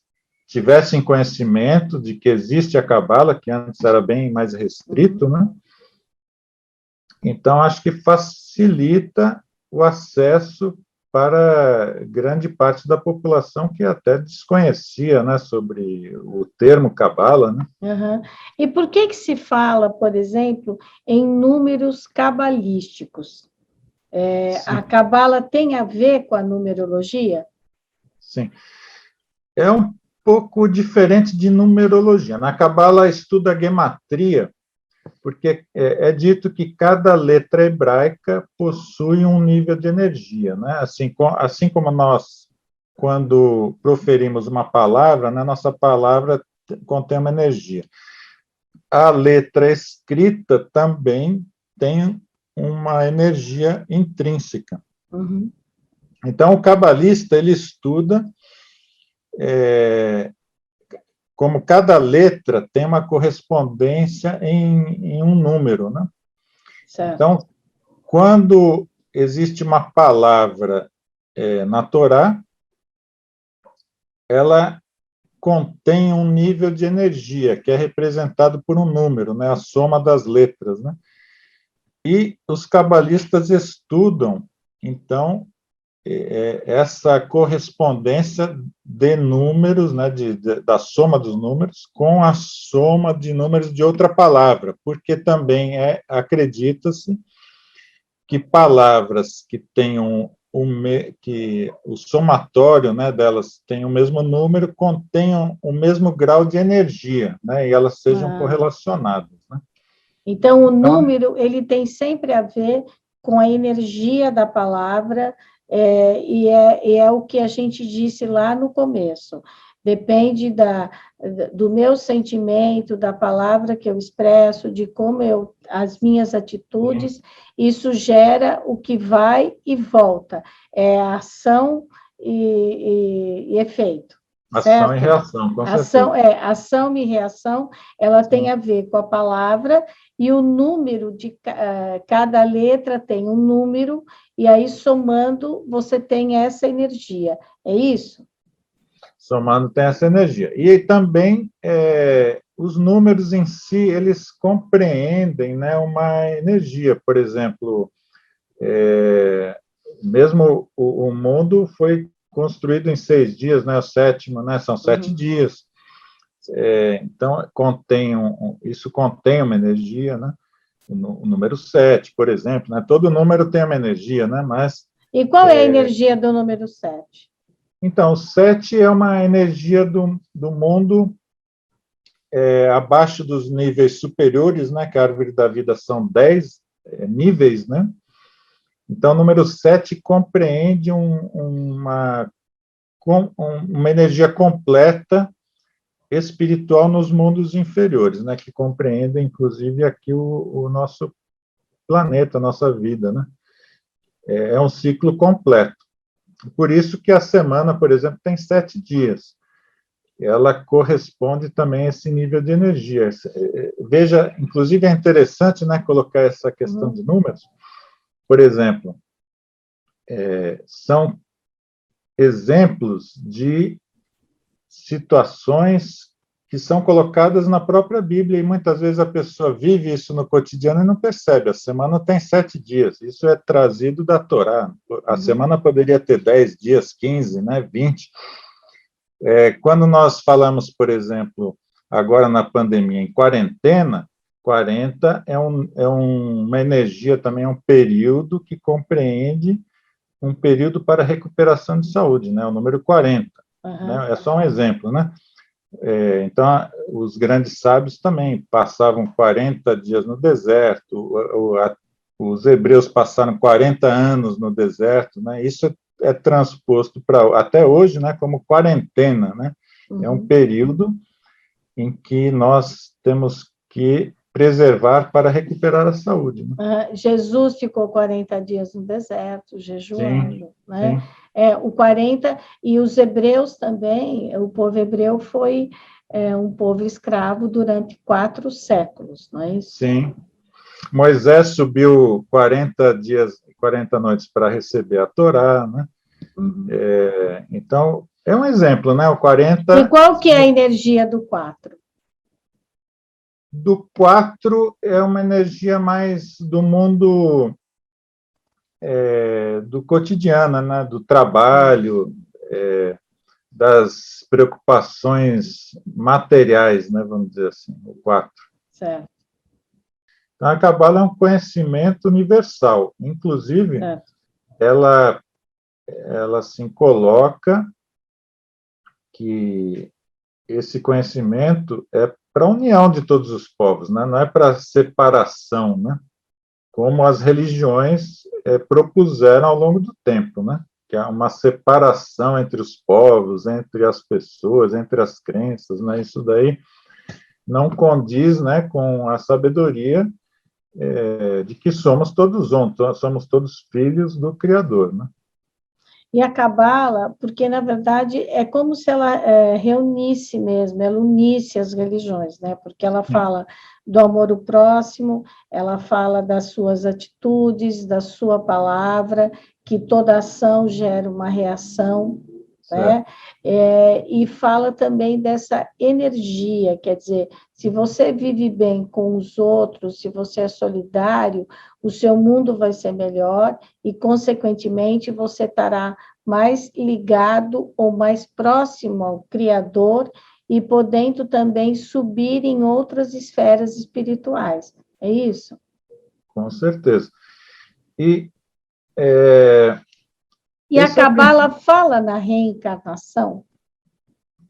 tivessem conhecimento de que existe a Cabala, que antes era bem mais restrito, né? Então, acho que facilita o acesso para grande parte da população que até desconhecia, né, sobre o termo cabala, né? E por que se fala, por exemplo, em números cabalísticos? A cabala tem a ver com a numerologia? Sim. É um pouco diferente de numerologia. Na cabala estuda a gematria, porque é dito que cada letra hebraica possui um nível de energia, né? Assim como nós, quando proferimos uma palavra, né, nossa palavra contém uma energia. A letra escrita também tem uma energia intrínseca. Então, o cabalista, ele estuda como cada letra tem uma correspondência em um número, né? Certo. Então, quando existe uma palavra na Torá, ela contém um nível de energia, que é representado por um número, né? A soma das letras, né? E os cabalistas estudam, então, essa correspondência de números, né, da soma dos números, com a soma de números de outra palavra, porque também acredita-se que palavras que tenham que o somatório, né, delas tem o mesmo número, contenham o mesmo grau de energia, né, e elas sejam correlacionadas, né? Então, o número, ele tem sempre a ver com a energia da palavra, e é o que a gente disse lá no começo. Depende do meu sentimento, da palavra que eu expresso, de como as minhas atitudes, isso gera o que vai e volta. É ação e efeito. Ação e reação, com certeza. Ação e reação, ela tem a ver com a palavra, e o número de cada letra tem um número, e aí, somando, você tem essa energia. É isso? Somando tem essa energia. E também os números em si, eles compreendem, né, uma energia. Por exemplo, mesmo o mundo foi construído em 6 dias, né, o sétimo, né, são 7 dias. Então, isso contém uma energia, né? O número 7, por exemplo, né? Todo número tem uma energia, né? Mas... E qual é a energia do número 7? Então, o 7 é uma energia do mundo abaixo dos níveis superiores, né? Que a árvore da vida são 10 níveis, né? Então, o número 7 compreende uma energia completa espiritual nos mundos inferiores, né? Que compreende, inclusive, aqui o nosso planeta, a nossa vida, né? É um ciclo completo. Por isso que a semana, por exemplo, tem 7 dias. Ela corresponde também a esse nível de energia. Veja, inclusive é interessante, né, colocar essa questão de números. Por exemplo, são exemplos de situações que são colocadas na própria Bíblia, e muitas vezes a pessoa vive isso no cotidiano e não percebe. A semana tem 7 dias, isso é trazido da Torá. A semana poderia ter 10 dias, 15, né, 20. Quando nós falamos, por exemplo, agora na pandemia, em quarentena, 40 é uma energia também, é um período que compreende um período para recuperação de saúde, né, o número 40. Né, é só um exemplo, né? Então, os grandes sábios também passavam 40 dias no deserto, os hebreus passaram 40 anos no deserto, né? Isso é transposto até hoje, né, como quarentena, né? É um período em que nós temos que preservar para recuperar a saúde. Né? Jesus ficou 40 dias no deserto, jejuando, sim, né? Sim. O 40, e os hebreus também, o povo hebreu foi um povo escravo durante 4 séculos, não é isso? Sim. Moisés subiu 40 dias, 40 noites para receber a Torá, né? Então, é um exemplo, né? O 40... E qual que é a energia do 4? Do 4 é uma energia mais do mundo do cotidiano, né? Do trabalho, das preocupações materiais, né? Vamos dizer assim, o 4. Certo. Então, a Cabala é um conhecimento universal. Inclusive, ela assim, coloca que esse conhecimento é para a união de todos os povos, né? Não é para separação, né? Como as religiões propuseram ao longo do tempo, né? Que há uma separação entre os povos, entre as pessoas, entre as crenças, né? Isso daí não condiz, né, com a sabedoria de que somos todos um, somos todos filhos do Criador, né? E a Cabala, porque, na verdade, é como se ela reunisse mesmo, ela unisse as religiões, né? Porque ela fala do amor ao próximo, ela fala das suas atitudes, da sua palavra, que toda ação gera uma reação, né? E fala também dessa energia, quer dizer, se você vive bem com os outros, se você é solidário, o seu mundo vai ser melhor e, consequentemente, você estará mais ligado ou mais próximo ao Criador e podendo também subir em outras esferas espirituais. É isso? Com certeza. E a Cabala fala na reencarnação?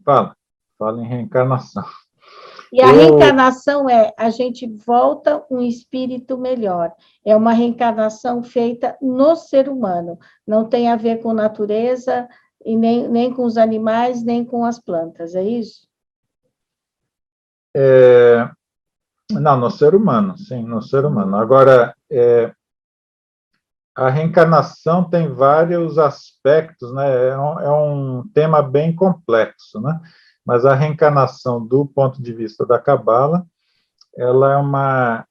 Fala em reencarnação. E a reencarnação a gente volta um espírito melhor. É uma reencarnação feita no ser humano. Não tem a ver com natureza, e nem com os animais, nem com as plantas, é isso? Não, no ser humano, sim, no ser humano. Agora, a reencarnação tem vários aspectos, né? É um tema bem complexo, né? Mas a reencarnação, do ponto de vista da Cabala, ela é uma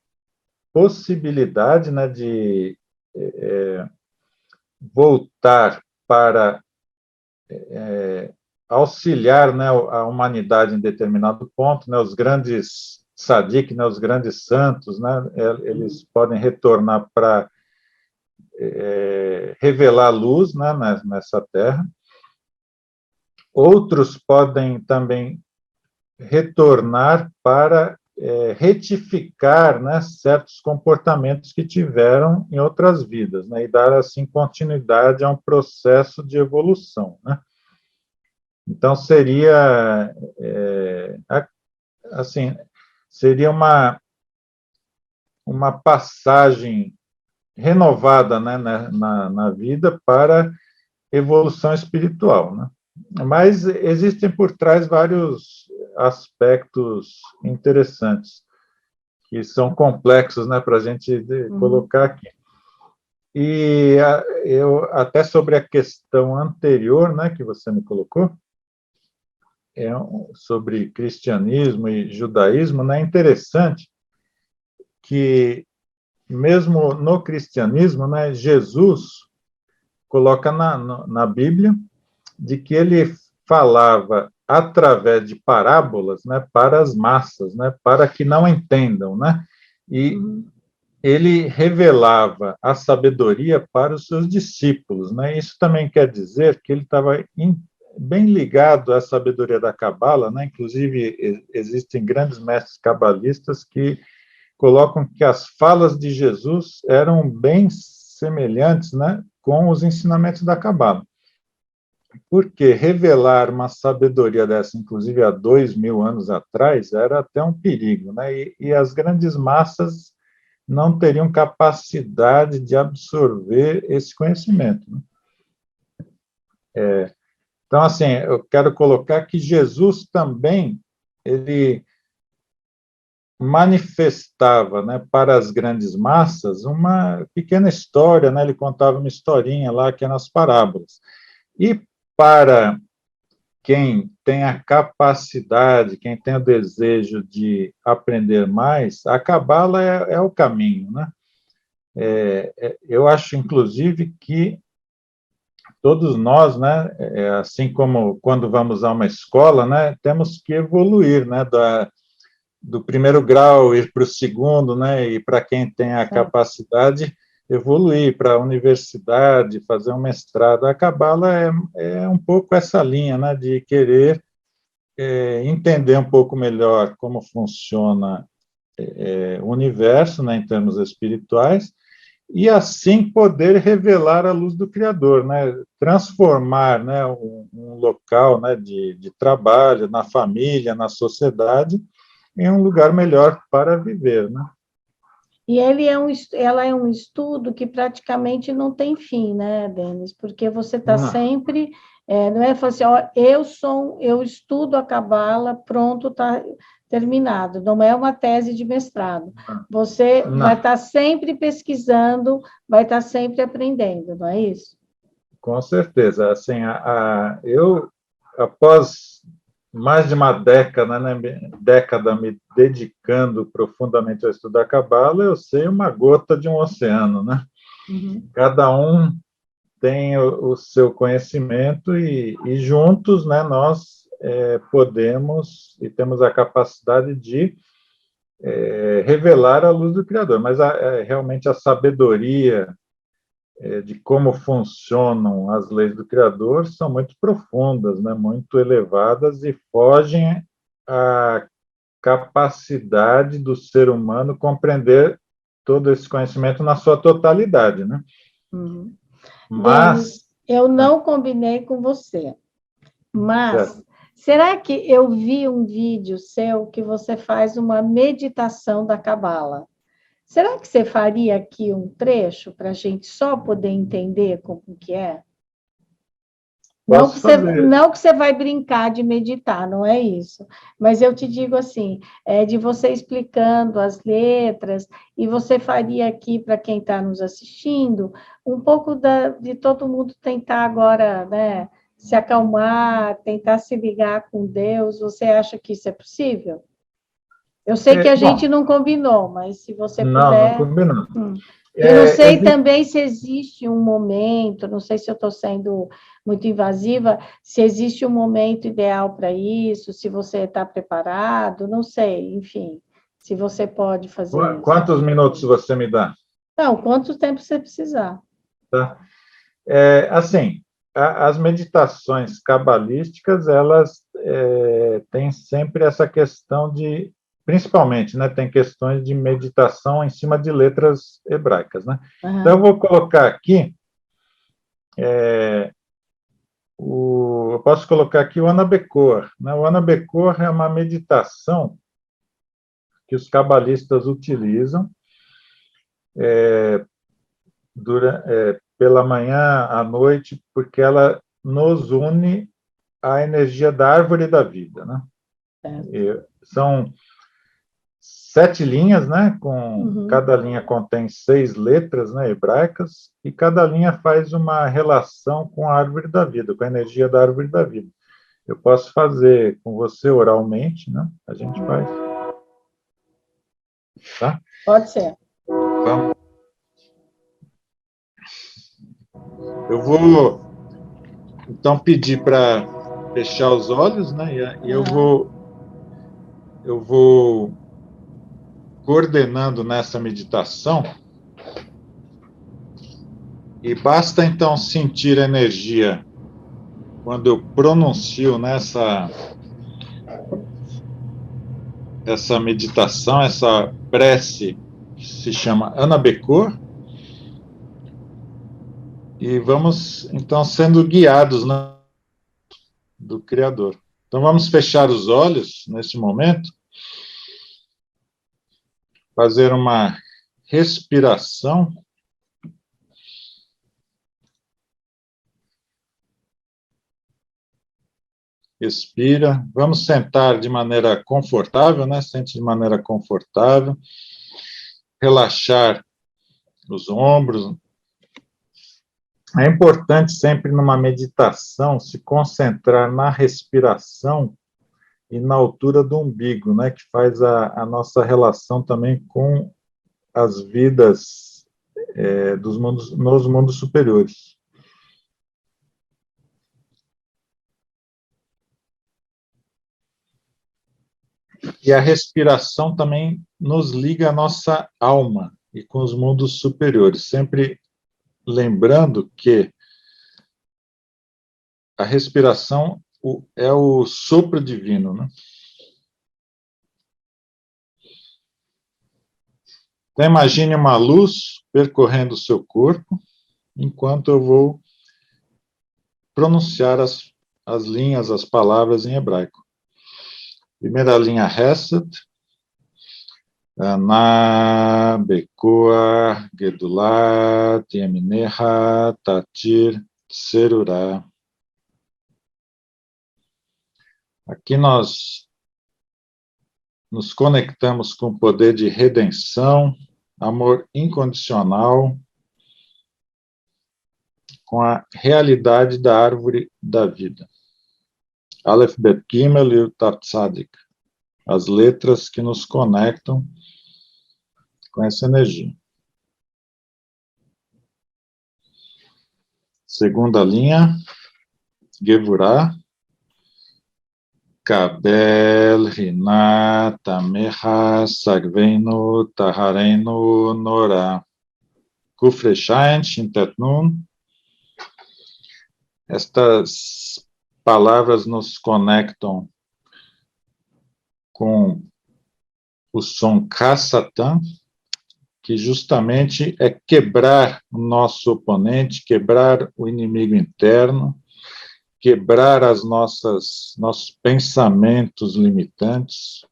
possibilidade, né, de voltar para auxiliar, né, a humanidade em determinado ponto, né? Os grandes tzadik, né, os grandes santos, né? Eles podem retornar para revelar luz, né, nessa terra. Outros podem também retornar para retificar, né, certos comportamentos que tiveram em outras vidas, né, e dar, assim, continuidade a um processo de evolução, né? Então, seria, assim, seria uma passagem renovada, né, na vida para evolução espiritual, né? Mas existem por trás vários aspectos interessantes, que são complexos, né, para a gente colocar aqui. E eu, até sobre a questão anterior, né, que você me colocou, sobre cristianismo e judaísmo, né, é interessante que, mesmo no cristianismo, né, Jesus coloca na Bíblia de que ele falava através de parábolas, né, para as massas, né, para que não entendam, né, e ele revelava a sabedoria para os seus discípulos, né. Isso também quer dizer que ele estava bem ligado à sabedoria da Cabala, né. Inclusive existem grandes mestres cabalistas que colocam que as falas de Jesus eram bem semelhantes, né, com os ensinamentos da Cabala. Porque revelar uma sabedoria dessa, inclusive há 2000 anos atrás, era até um perigo, né? E as grandes massas não teriam capacidade de absorver esse conhecimento, né? Então, assim, eu quero colocar que Jesus também, ele manifestava, né, para as grandes massas uma pequena história, né? Ele contava uma historinha lá que é nas parábolas. E para quem tem a capacidade, quem tem o desejo de aprender mais, a Cabala é o caminho, né? Eu acho, inclusive, que todos nós, né, assim como quando vamos a uma escola, né, temos que evoluir, né, do primeiro grau ir para o segundo, né, e para quem tem a capacidade, evoluir para a universidade, fazer um mestrado. A Cabala é um pouco essa linha, né, de querer entender um pouco melhor como funciona o universo, né, em termos espirituais, e assim poder revelar a luz do Criador, né, transformar, né, um local, né, de trabalho, na família, na sociedade, em um lugar melhor para viver, né? E ela é um estudo que praticamente não tem fim, né, Denis? Porque você está sempre, não é assim, ó, eu estudo a Cabala, pronto, está terminado. Não é uma tese de mestrado. Você vai estar sempre pesquisando, vai estar sempre aprendendo, não é isso? Com certeza. Assim, eu, após mais de uma década, né, me dedicando profundamente ao estudo da Cabala, eu sei uma gota de um oceano, né? Cada um tem o seu conhecimento e juntos, né, nós podemos e temos a capacidade de revelar a luz do Criador. Mas realmente a sabedoria de como funcionam as leis do Criador são muito profundas, né, muito elevadas e fogem à capacidade do ser humano compreender todo esse conhecimento na sua totalidade, né? Mas eu não combinei com você, mas será que eu vi um vídeo seu que você faz uma meditação da Cabala? Será que você faria aqui um trecho para a gente só poder entender como que é? Não que você vai brincar de meditar, não é isso. Mas eu te digo assim, de você explicando as letras, e você faria aqui, para quem está nos assistindo, um pouco de todo mundo tentar agora, né, se acalmar, tentar se ligar com Deus. Você acha que isso é possível? Eu sei que a gente não combinou, mas se você puder... Não combinou. Eu não sei também se existe um momento, não sei se eu estou sendo muito invasiva, se existe um momento ideal para isso, se você está preparado, não sei, enfim, se você pode fazer isso. Quantos minutos você me dá? Não, quanto tempo você precisar. Tá. Assim, as meditações cabalísticas, elas têm sempre essa questão de, principalmente, né, tem questões de meditação em cima de letras hebraicas, né? Uhum. Então, eu vou colocar aqui, eu posso colocar aqui o Anabekor, né? O Anabekor é uma meditação que os cabalistas utilizam pela manhã, à noite, porque ela nos une à energia da árvore da vida, né? São 7 linhas, né? Cada linha contém 6 letras, né, hebraicas, e cada linha faz uma relação com a árvore da vida, com a energia da árvore da vida. Eu posso fazer com você oralmente, né? A gente faz. Tá? Pode ser. Vamos. Eu vou, então, pedir para fechar os olhos, né? E eu vou coordenando nessa meditação, e basta, então, sentir a energia quando eu pronuncio essa meditação, essa prece, que se chama Anabekor, e vamos, então, sendo guiados, né, do Criador. Então, vamos fechar os olhos nesse momento, fazer uma respiração. Expira. Vamos sentar de maneira confortável, né? Sente de maneira confortável. Relaxar os ombros. É importante sempre numa meditação se concentrar na respiração e na altura do umbigo, né? Que faz a nossa relação também com as vidas nos mundos superiores. E a respiração também nos liga à nossa alma e com os mundos superiores, sempre lembrando que a respiração é o sopro divino, né? Então, imagine uma luz percorrendo o seu corpo, enquanto eu vou pronunciar as linhas, as palavras em hebraico. Primeira linha, Hesed, Ana, Bekoa, Gedulat, Yemineha, Tatir, Tserurá. Aqui nós nos conectamos com o poder de redenção, amor incondicional, com a realidade da árvore da vida. Aleph, Bet, Gimel e Tat Tzadik, as letras que nos conectam com essa energia. Segunda linha, Gevurah, Kabel, Rinat, Tameha, Sagveinu, Tahareinu, Norá. Kufreshain, Shintet Nun. Estas palavras nos conectam com o som Ka-Satan, que justamente é quebrar o nosso oponente, quebrar o inimigo interno, quebrar nossos pensamentos limitantes,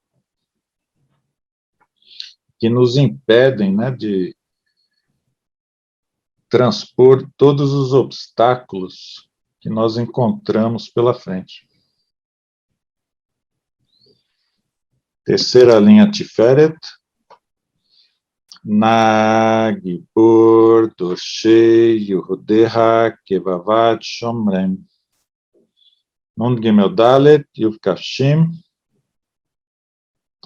que nos impedem, né, de transpor todos os obstáculos que nós encontramos pela frente. Terceira linha, Tiferet, Nagibur, Doshei, Yehudeha, Kevavat, Shomrem. Nun Gimel Dalet, Yuvkashim.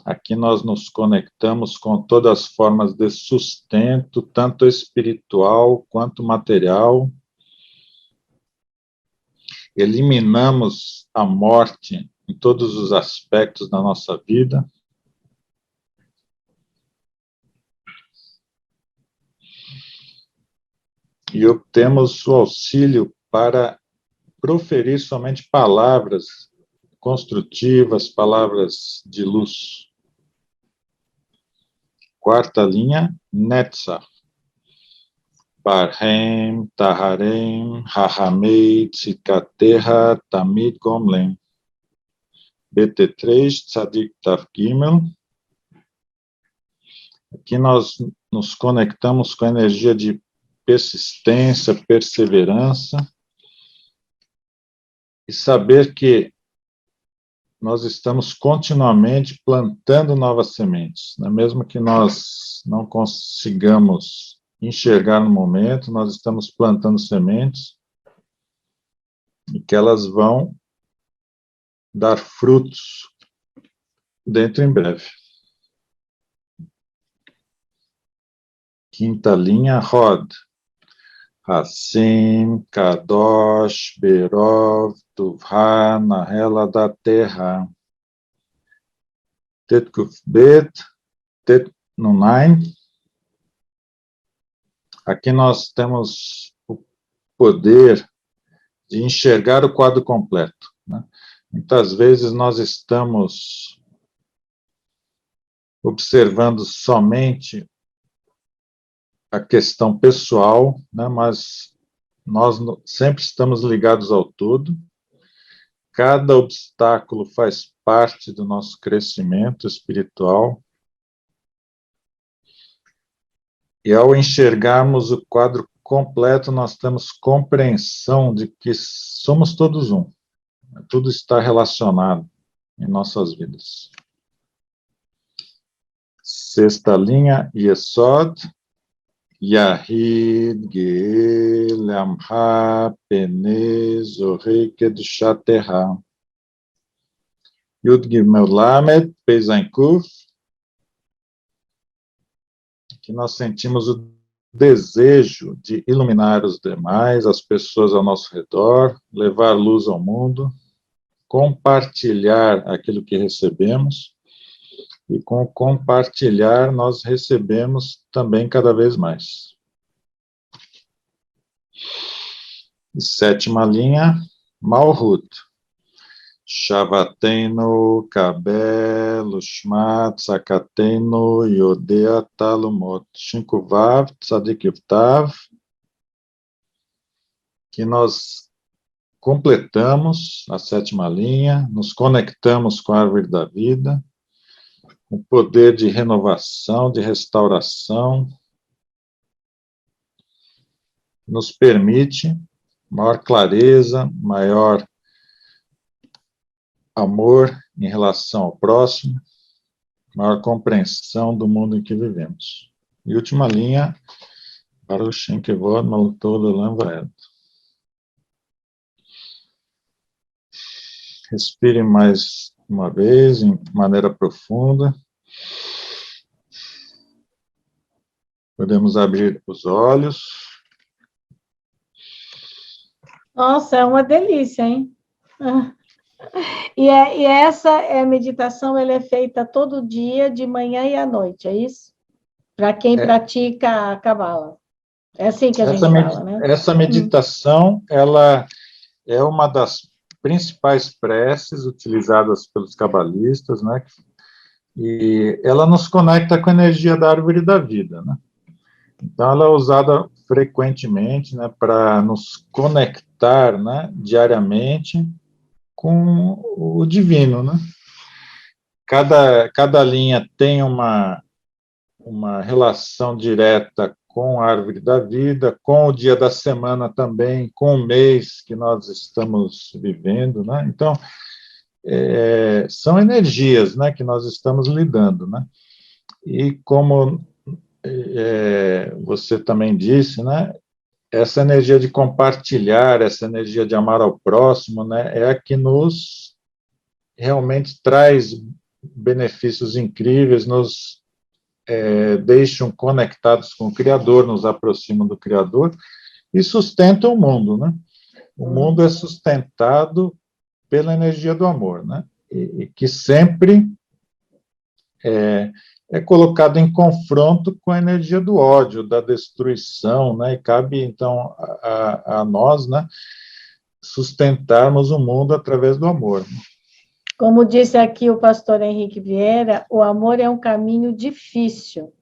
Aqui nós nos conectamos com todas as formas de sustento, tanto espiritual quanto material. Eliminamos a morte em todos os aspectos da nossa vida. E obtemos o auxílio para proferir somente palavras construtivas, palavras de luz. Quarta linha, Netzach. Barhem, Taharem, Rahamei, Tzikaterra, Tamid Gomlen. BT3, Tzadik Tav Gimel. Aqui nós nos conectamos com a energia de persistência, perseverança, e saber que nós estamos continuamente plantando novas sementes, né? Mesmo que nós não consigamos enxergar no momento, nós estamos plantando sementes e que elas vão dar frutos dentro em breve. Quinta linha, Rod. Hassim, Kadosh, Berov, Tuvha, Nahela da Terra. Tetkuf Bet, Tet Nunain. Aqui nós temos o poder de enxergar o quadro completo, né? Muitas vezes nós estamos observando somente a questão pessoal, né, mas nós sempre estamos ligados ao todo. Cada obstáculo faz parte do nosso crescimento espiritual. E ao enxergarmos o quadro completo, nós temos compreensão de que somos todos um. Tudo está relacionado em nossas vidas. Sexta linha, Yesod. Yahid, Geel, Amha, Pene, Zorei, Kedushat Terra. Yud Gimel Lamed, Pezain Kuf. Que nós sentimos o desejo de iluminar os demais, as pessoas ao nosso redor, levar luz ao mundo, compartilhar aquilo que recebemos, e com compartilhar nós recebemos também cada vez mais. E sétima linha, Malhut. Shavatenu, Kabel, Ushmat, Sakatenu, Yodea, Talumot. Shinkuvav, Tzadikivtav. Que nós completamos a sétima linha, nos conectamos com a árvore da vida, o poder de renovação, de restauração, nos permite maior clareza, maior amor em relação ao próximo, maior compreensão do mundo em que vivemos. E última linha, Baruch Shem Kevod Malkuto Leolam Vaed. Respire mais uma vez, em maneira profunda. Podemos abrir os olhos. Nossa, é uma delícia, hein? E essa meditação, ela é feita todo dia, de manhã e à noite, é isso? Para quem pratica a Kabbalah. É assim que a gente fala, né? Essa meditação, ela é uma das principais preces utilizadas pelos cabalistas, né? E ela nos conecta com a energia da árvore da vida, né? Então, ela é usada frequentemente, né, para nos conectar, né, diariamente com o divino, né? Cada linha tem uma relação direta com a árvore da vida, com o dia da semana também, com o mês que nós estamos vivendo, né? Então, são energias, né, que nós estamos lidando, né? E como você também disse, né, essa energia de compartilhar, essa energia de amar ao próximo, né, é a que nos realmente traz benefícios incríveis, nos deixam conectados com o Criador, nos aproximam do Criador e sustentam o mundo, né? O mundo é sustentado pela energia do amor, né? E que sempre é colocado em confronto com a energia do ódio, da destruição, né? E cabe, então, a nós, né, sustentarmos o mundo através do amor. Como disse aqui o pastor Henrique Vieira, o amor é um caminho difícil,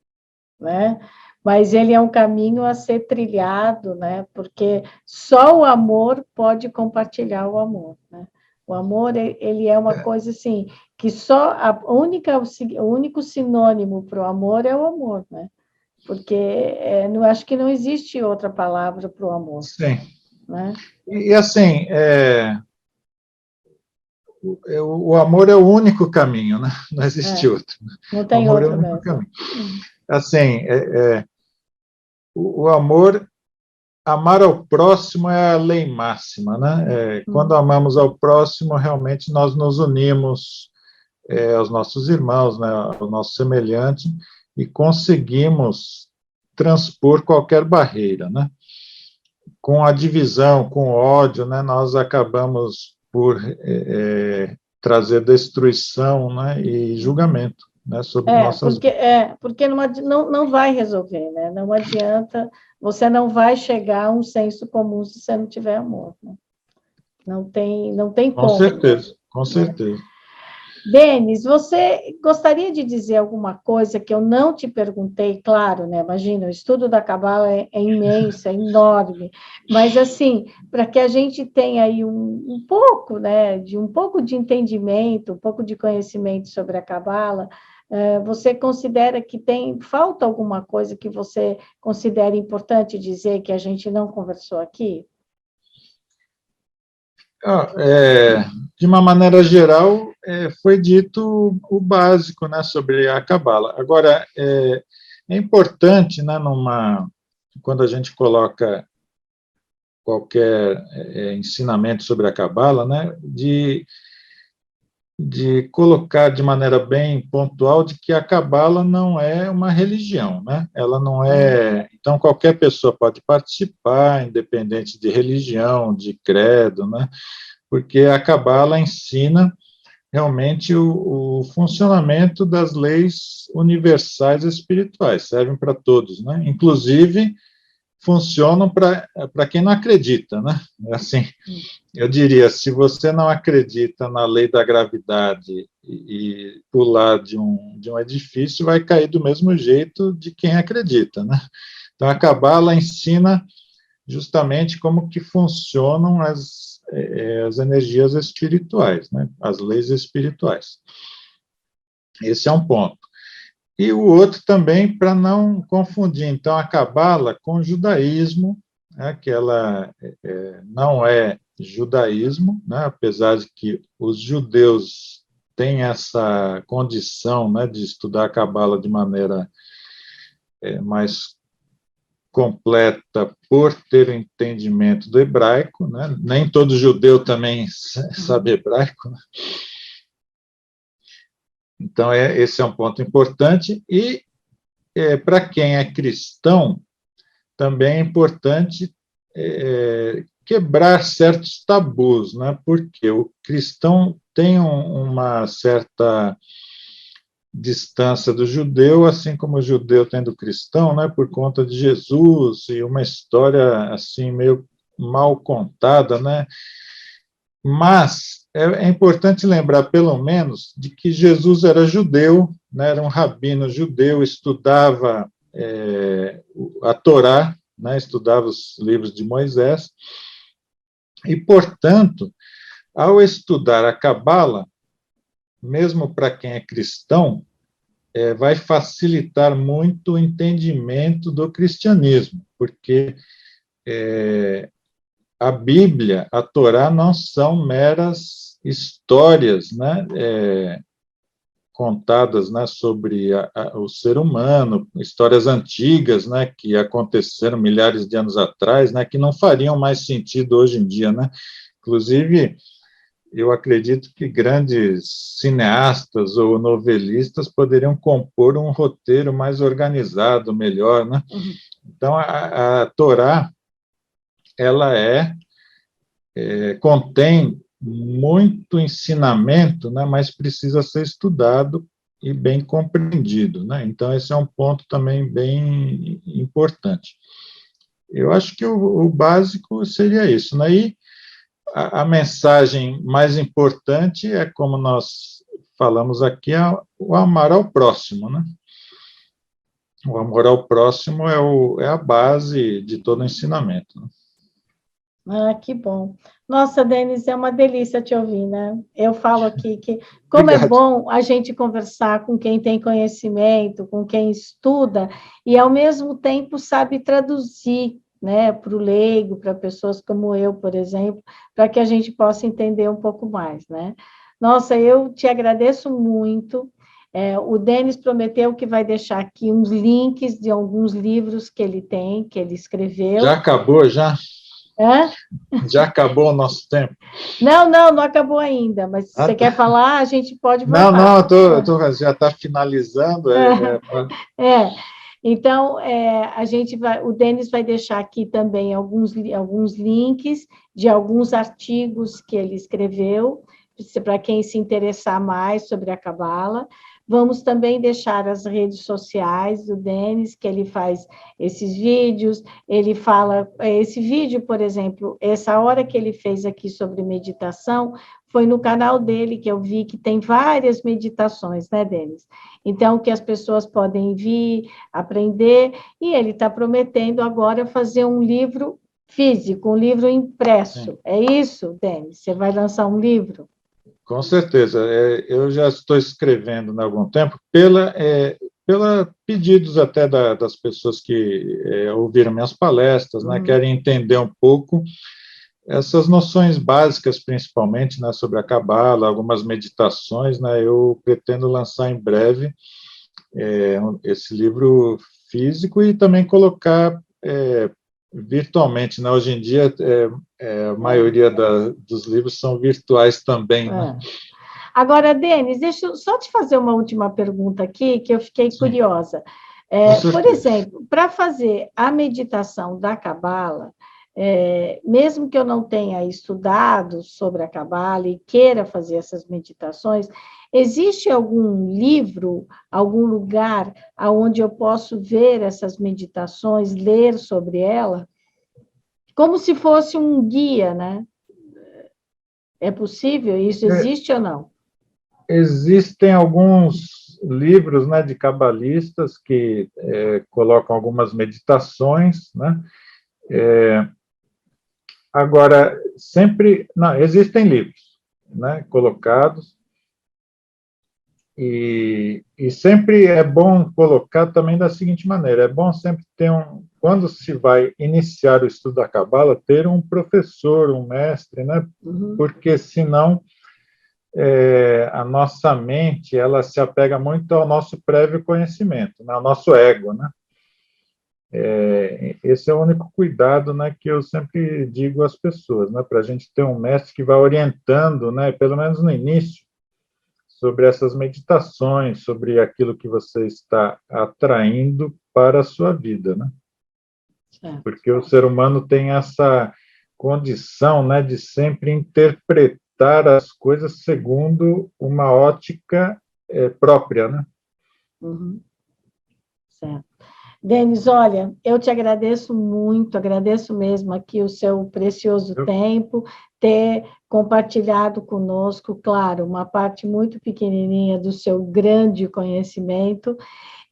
né? Mas ele é um caminho a ser trilhado, né? Porque só o amor pode compartilhar o amor, né? O amor, ele é uma coisa assim, que só o único sinônimo para o amor é o amor, né? Porque não, acho que não existe outra palavra para o amor. Sim. Né? E assim, o amor é o único caminho, né? Não existe outro. Não tem o amor outro é o único mesmo. caminho. Assim, o amor, amar ao próximo é a lei máxima, né? Quando amamos ao próximo, realmente nós nos unimos aos nossos irmãos, né, ao nosso semelhante, e conseguimos transpor qualquer barreira, né? Com a divisão, com o ódio, né, nós acabamos por trazer destruição, né, e julgamento, né, sobre nossas vidas. Porque não vai resolver, né? Não adianta, você não vai chegar a um senso comum se você não tiver amor. Né? Não tem como. Com certeza, com certeza. Denis, você gostaria de dizer alguma coisa que eu não te perguntei? Claro, né? Imagina, o estudo da Cabala é imenso, é enorme, mas assim, para que a gente tenha aí um pouco, né, um pouco de entendimento, um pouco de conhecimento sobre a Cabala, você considera que falta alguma coisa que você considera importante dizer que a gente não conversou aqui? De uma maneira geral, foi dito o básico, né, sobre a Cabala. Agora, é importante, né, quando a gente coloca qualquer ensinamento sobre a Cabala, né, de colocar de maneira bem pontual de que a Cabala não é uma religião, né? Ela não é. Então, qualquer pessoa pode participar, independente de religião, de credo, né? Porque a Cabala ensina realmente o funcionamento das leis universais espirituais, servem para todos, né? Inclusive, funcionam para quem não acredita, né? Assim, eu diria, se você não acredita na lei da gravidade e pular de um edifício, vai cair do mesmo jeito de quem acredita, né? Então, a Cabala ensina justamente como que funcionam as energias espirituais, né? As leis espirituais. Esse é um ponto. E o outro também, para não confundir, então, a Cabala com o judaísmo, né, que ela não é judaísmo, né, apesar de que os judeus têm essa condição, né, de estudar a Cabala de maneira mais completa por ter o entendimento do hebraico, né? Nem todo judeu também sabe hebraico, né? Então, esse é um ponto importante. E, para quem é cristão, também é importante quebrar certos tabus, né? Porque o cristão tem uma certa distância do judeu, assim como o judeu tem do cristão, né? Por conta de Jesus e uma história assim meio mal contada, né? Mas é importante lembrar, pelo menos, de que Jesus era judeu, né? Era um rabino judeu, estudava a Torá, né? Estudava os livros de Moisés, e, portanto, ao estudar a Cabala, mesmo para quem é cristão, vai facilitar muito o entendimento do cristianismo, porque a Bíblia, a Torá, não são meras histórias, né, contadas, né, sobre o ser humano, histórias antigas, né, que aconteceram milhares de anos atrás, né, que não fariam mais sentido hoje em dia, né. Inclusive, eu acredito que grandes cineastas ou novelistas poderiam compor um roteiro mais organizado, melhor, né? Então, a Torá, ela contém muito ensinamento, né, mas precisa ser estudado e bem compreendido, né? Então, esse é um ponto também bem importante. Eu acho que o básico seria isso, né? E a mensagem mais importante é, como nós falamos aqui, o amar ao próximo, né? O amor ao próximo é a base de todo o ensinamento, né? Ah, que bom. Nossa, Denis, é uma delícia te ouvir, né? Eu falo aqui que, como Obrigado. É bom a gente conversar com quem tem conhecimento, com quem estuda, e, ao mesmo tempo, sabe traduzir, né, para o leigo, para pessoas como eu, por exemplo, para que a gente possa entender um pouco mais, né? Nossa, eu te agradeço muito. O Denis prometeu que vai deixar aqui uns links de alguns livros que ele tem, que ele escreveu. Já acabou, já? Hã? Já acabou o nosso tempo? Não acabou ainda, mas se você quer falar, a gente pode voltar. Não, já está finalizando. Então, o Denis vai deixar aqui também alguns links de alguns artigos que ele escreveu, para quem se interessar mais sobre a Cabala. Vamos também deixar as redes sociais do Denis, que ele faz esses vídeos, ele fala, esse vídeo, por exemplo, essa hora que ele fez aqui sobre meditação, foi no canal dele que eu vi que tem várias meditações, né, Denis? Então, que as pessoas podem vir, aprender, e ele está prometendo agora fazer um livro físico, um livro impresso. Sim. É isso, Denis? Você vai lançar um livro? Com certeza. Eu já estou escrevendo há algum tempo, pela pedidos até das pessoas que ouviram minhas palestras, né, querem entender um pouco essas noções básicas, principalmente, né, sobre a Cabala, algumas meditações, né, eu pretendo lançar em breve esse livro físico e também colocar virtualmente, né? Hoje em dia, a maioria dos livros são virtuais também, né? Agora, Denis, deixa eu só te fazer uma última pergunta aqui, que eu fiquei curiosa. Por exemplo, para fazer a meditação da Cabala, mesmo que eu não tenha estudado sobre a Cabala e queira fazer essas meditações, existe algum livro, algum lugar onde eu posso ver essas meditações, ler sobre ela? Como se fosse um guia, né? É possível? Isso existe ou não? Existem alguns livros, né, de cabalistas que colocam algumas meditações, né? Agora, sempre... Não, existem livros, né, colocados, e sempre é bom colocar também da seguinte maneira, é bom sempre ter quando se vai iniciar o estudo da Cabala, ter um professor, um mestre, né? Porque senão a nossa mente, ela se apega muito ao nosso prévio conhecimento, né? Ao nosso ego, né? Esse é o único cuidado, né, que eu sempre digo às pessoas, né? Para a gente ter um mestre que vai orientando, né, pelo menos no início, sobre essas meditações, sobre aquilo que você está atraindo para a sua vida, né? Porque o ser humano tem essa condição, né, de sempre interpretar as coisas segundo uma ótica própria, né? Certo. Denis, olha, eu te agradeço muito, agradeço mesmo aqui o seu precioso tempo, ter compartilhado conosco, claro, uma parte muito pequenininha do seu grande conhecimento,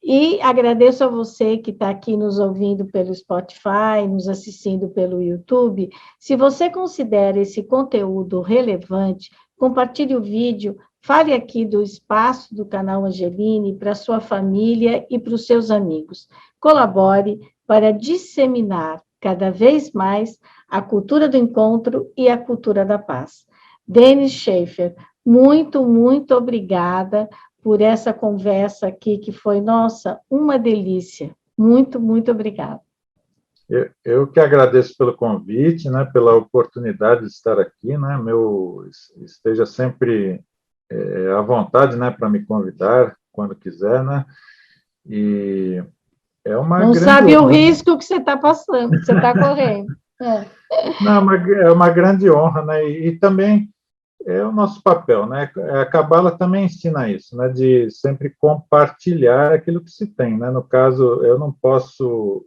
e agradeço a você que está aqui nos ouvindo pelo Spotify, nos assistindo pelo YouTube. Se você considera esse conteúdo relevante, compartilhe o vídeo, fale aqui do espaço do canal Angeline para a sua família e para os seus amigos. Colabore para disseminar cada vez mais a cultura do encontro e a cultura da paz. Denis Schaefer, muito, muito obrigada por essa conversa aqui, que foi, nossa, uma delícia. Muito, muito obrigada. Eu que agradeço pelo convite, né, pela oportunidade de estar aqui, né, esteja sempre à vontade, né, para me convidar quando quiser, né, e é uma Não grande sabe honra. O risco que você está passando, que você está correndo. Não, é uma grande honra, né, e também é o nosso papel, né, a Cabala também ensina isso, né, de sempre compartilhar aquilo que se tem, né, no caso, eu não posso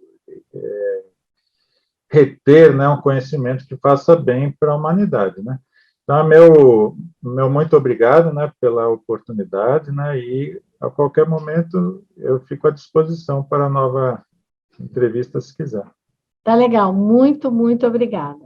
reter, né, um conhecimento que faça bem para a humanidade, né? Então, meu muito obrigado, né, pela oportunidade, né, e a qualquer momento eu fico à disposição para a nova entrevista, se quiser. Tá legal, muito, muito obrigada.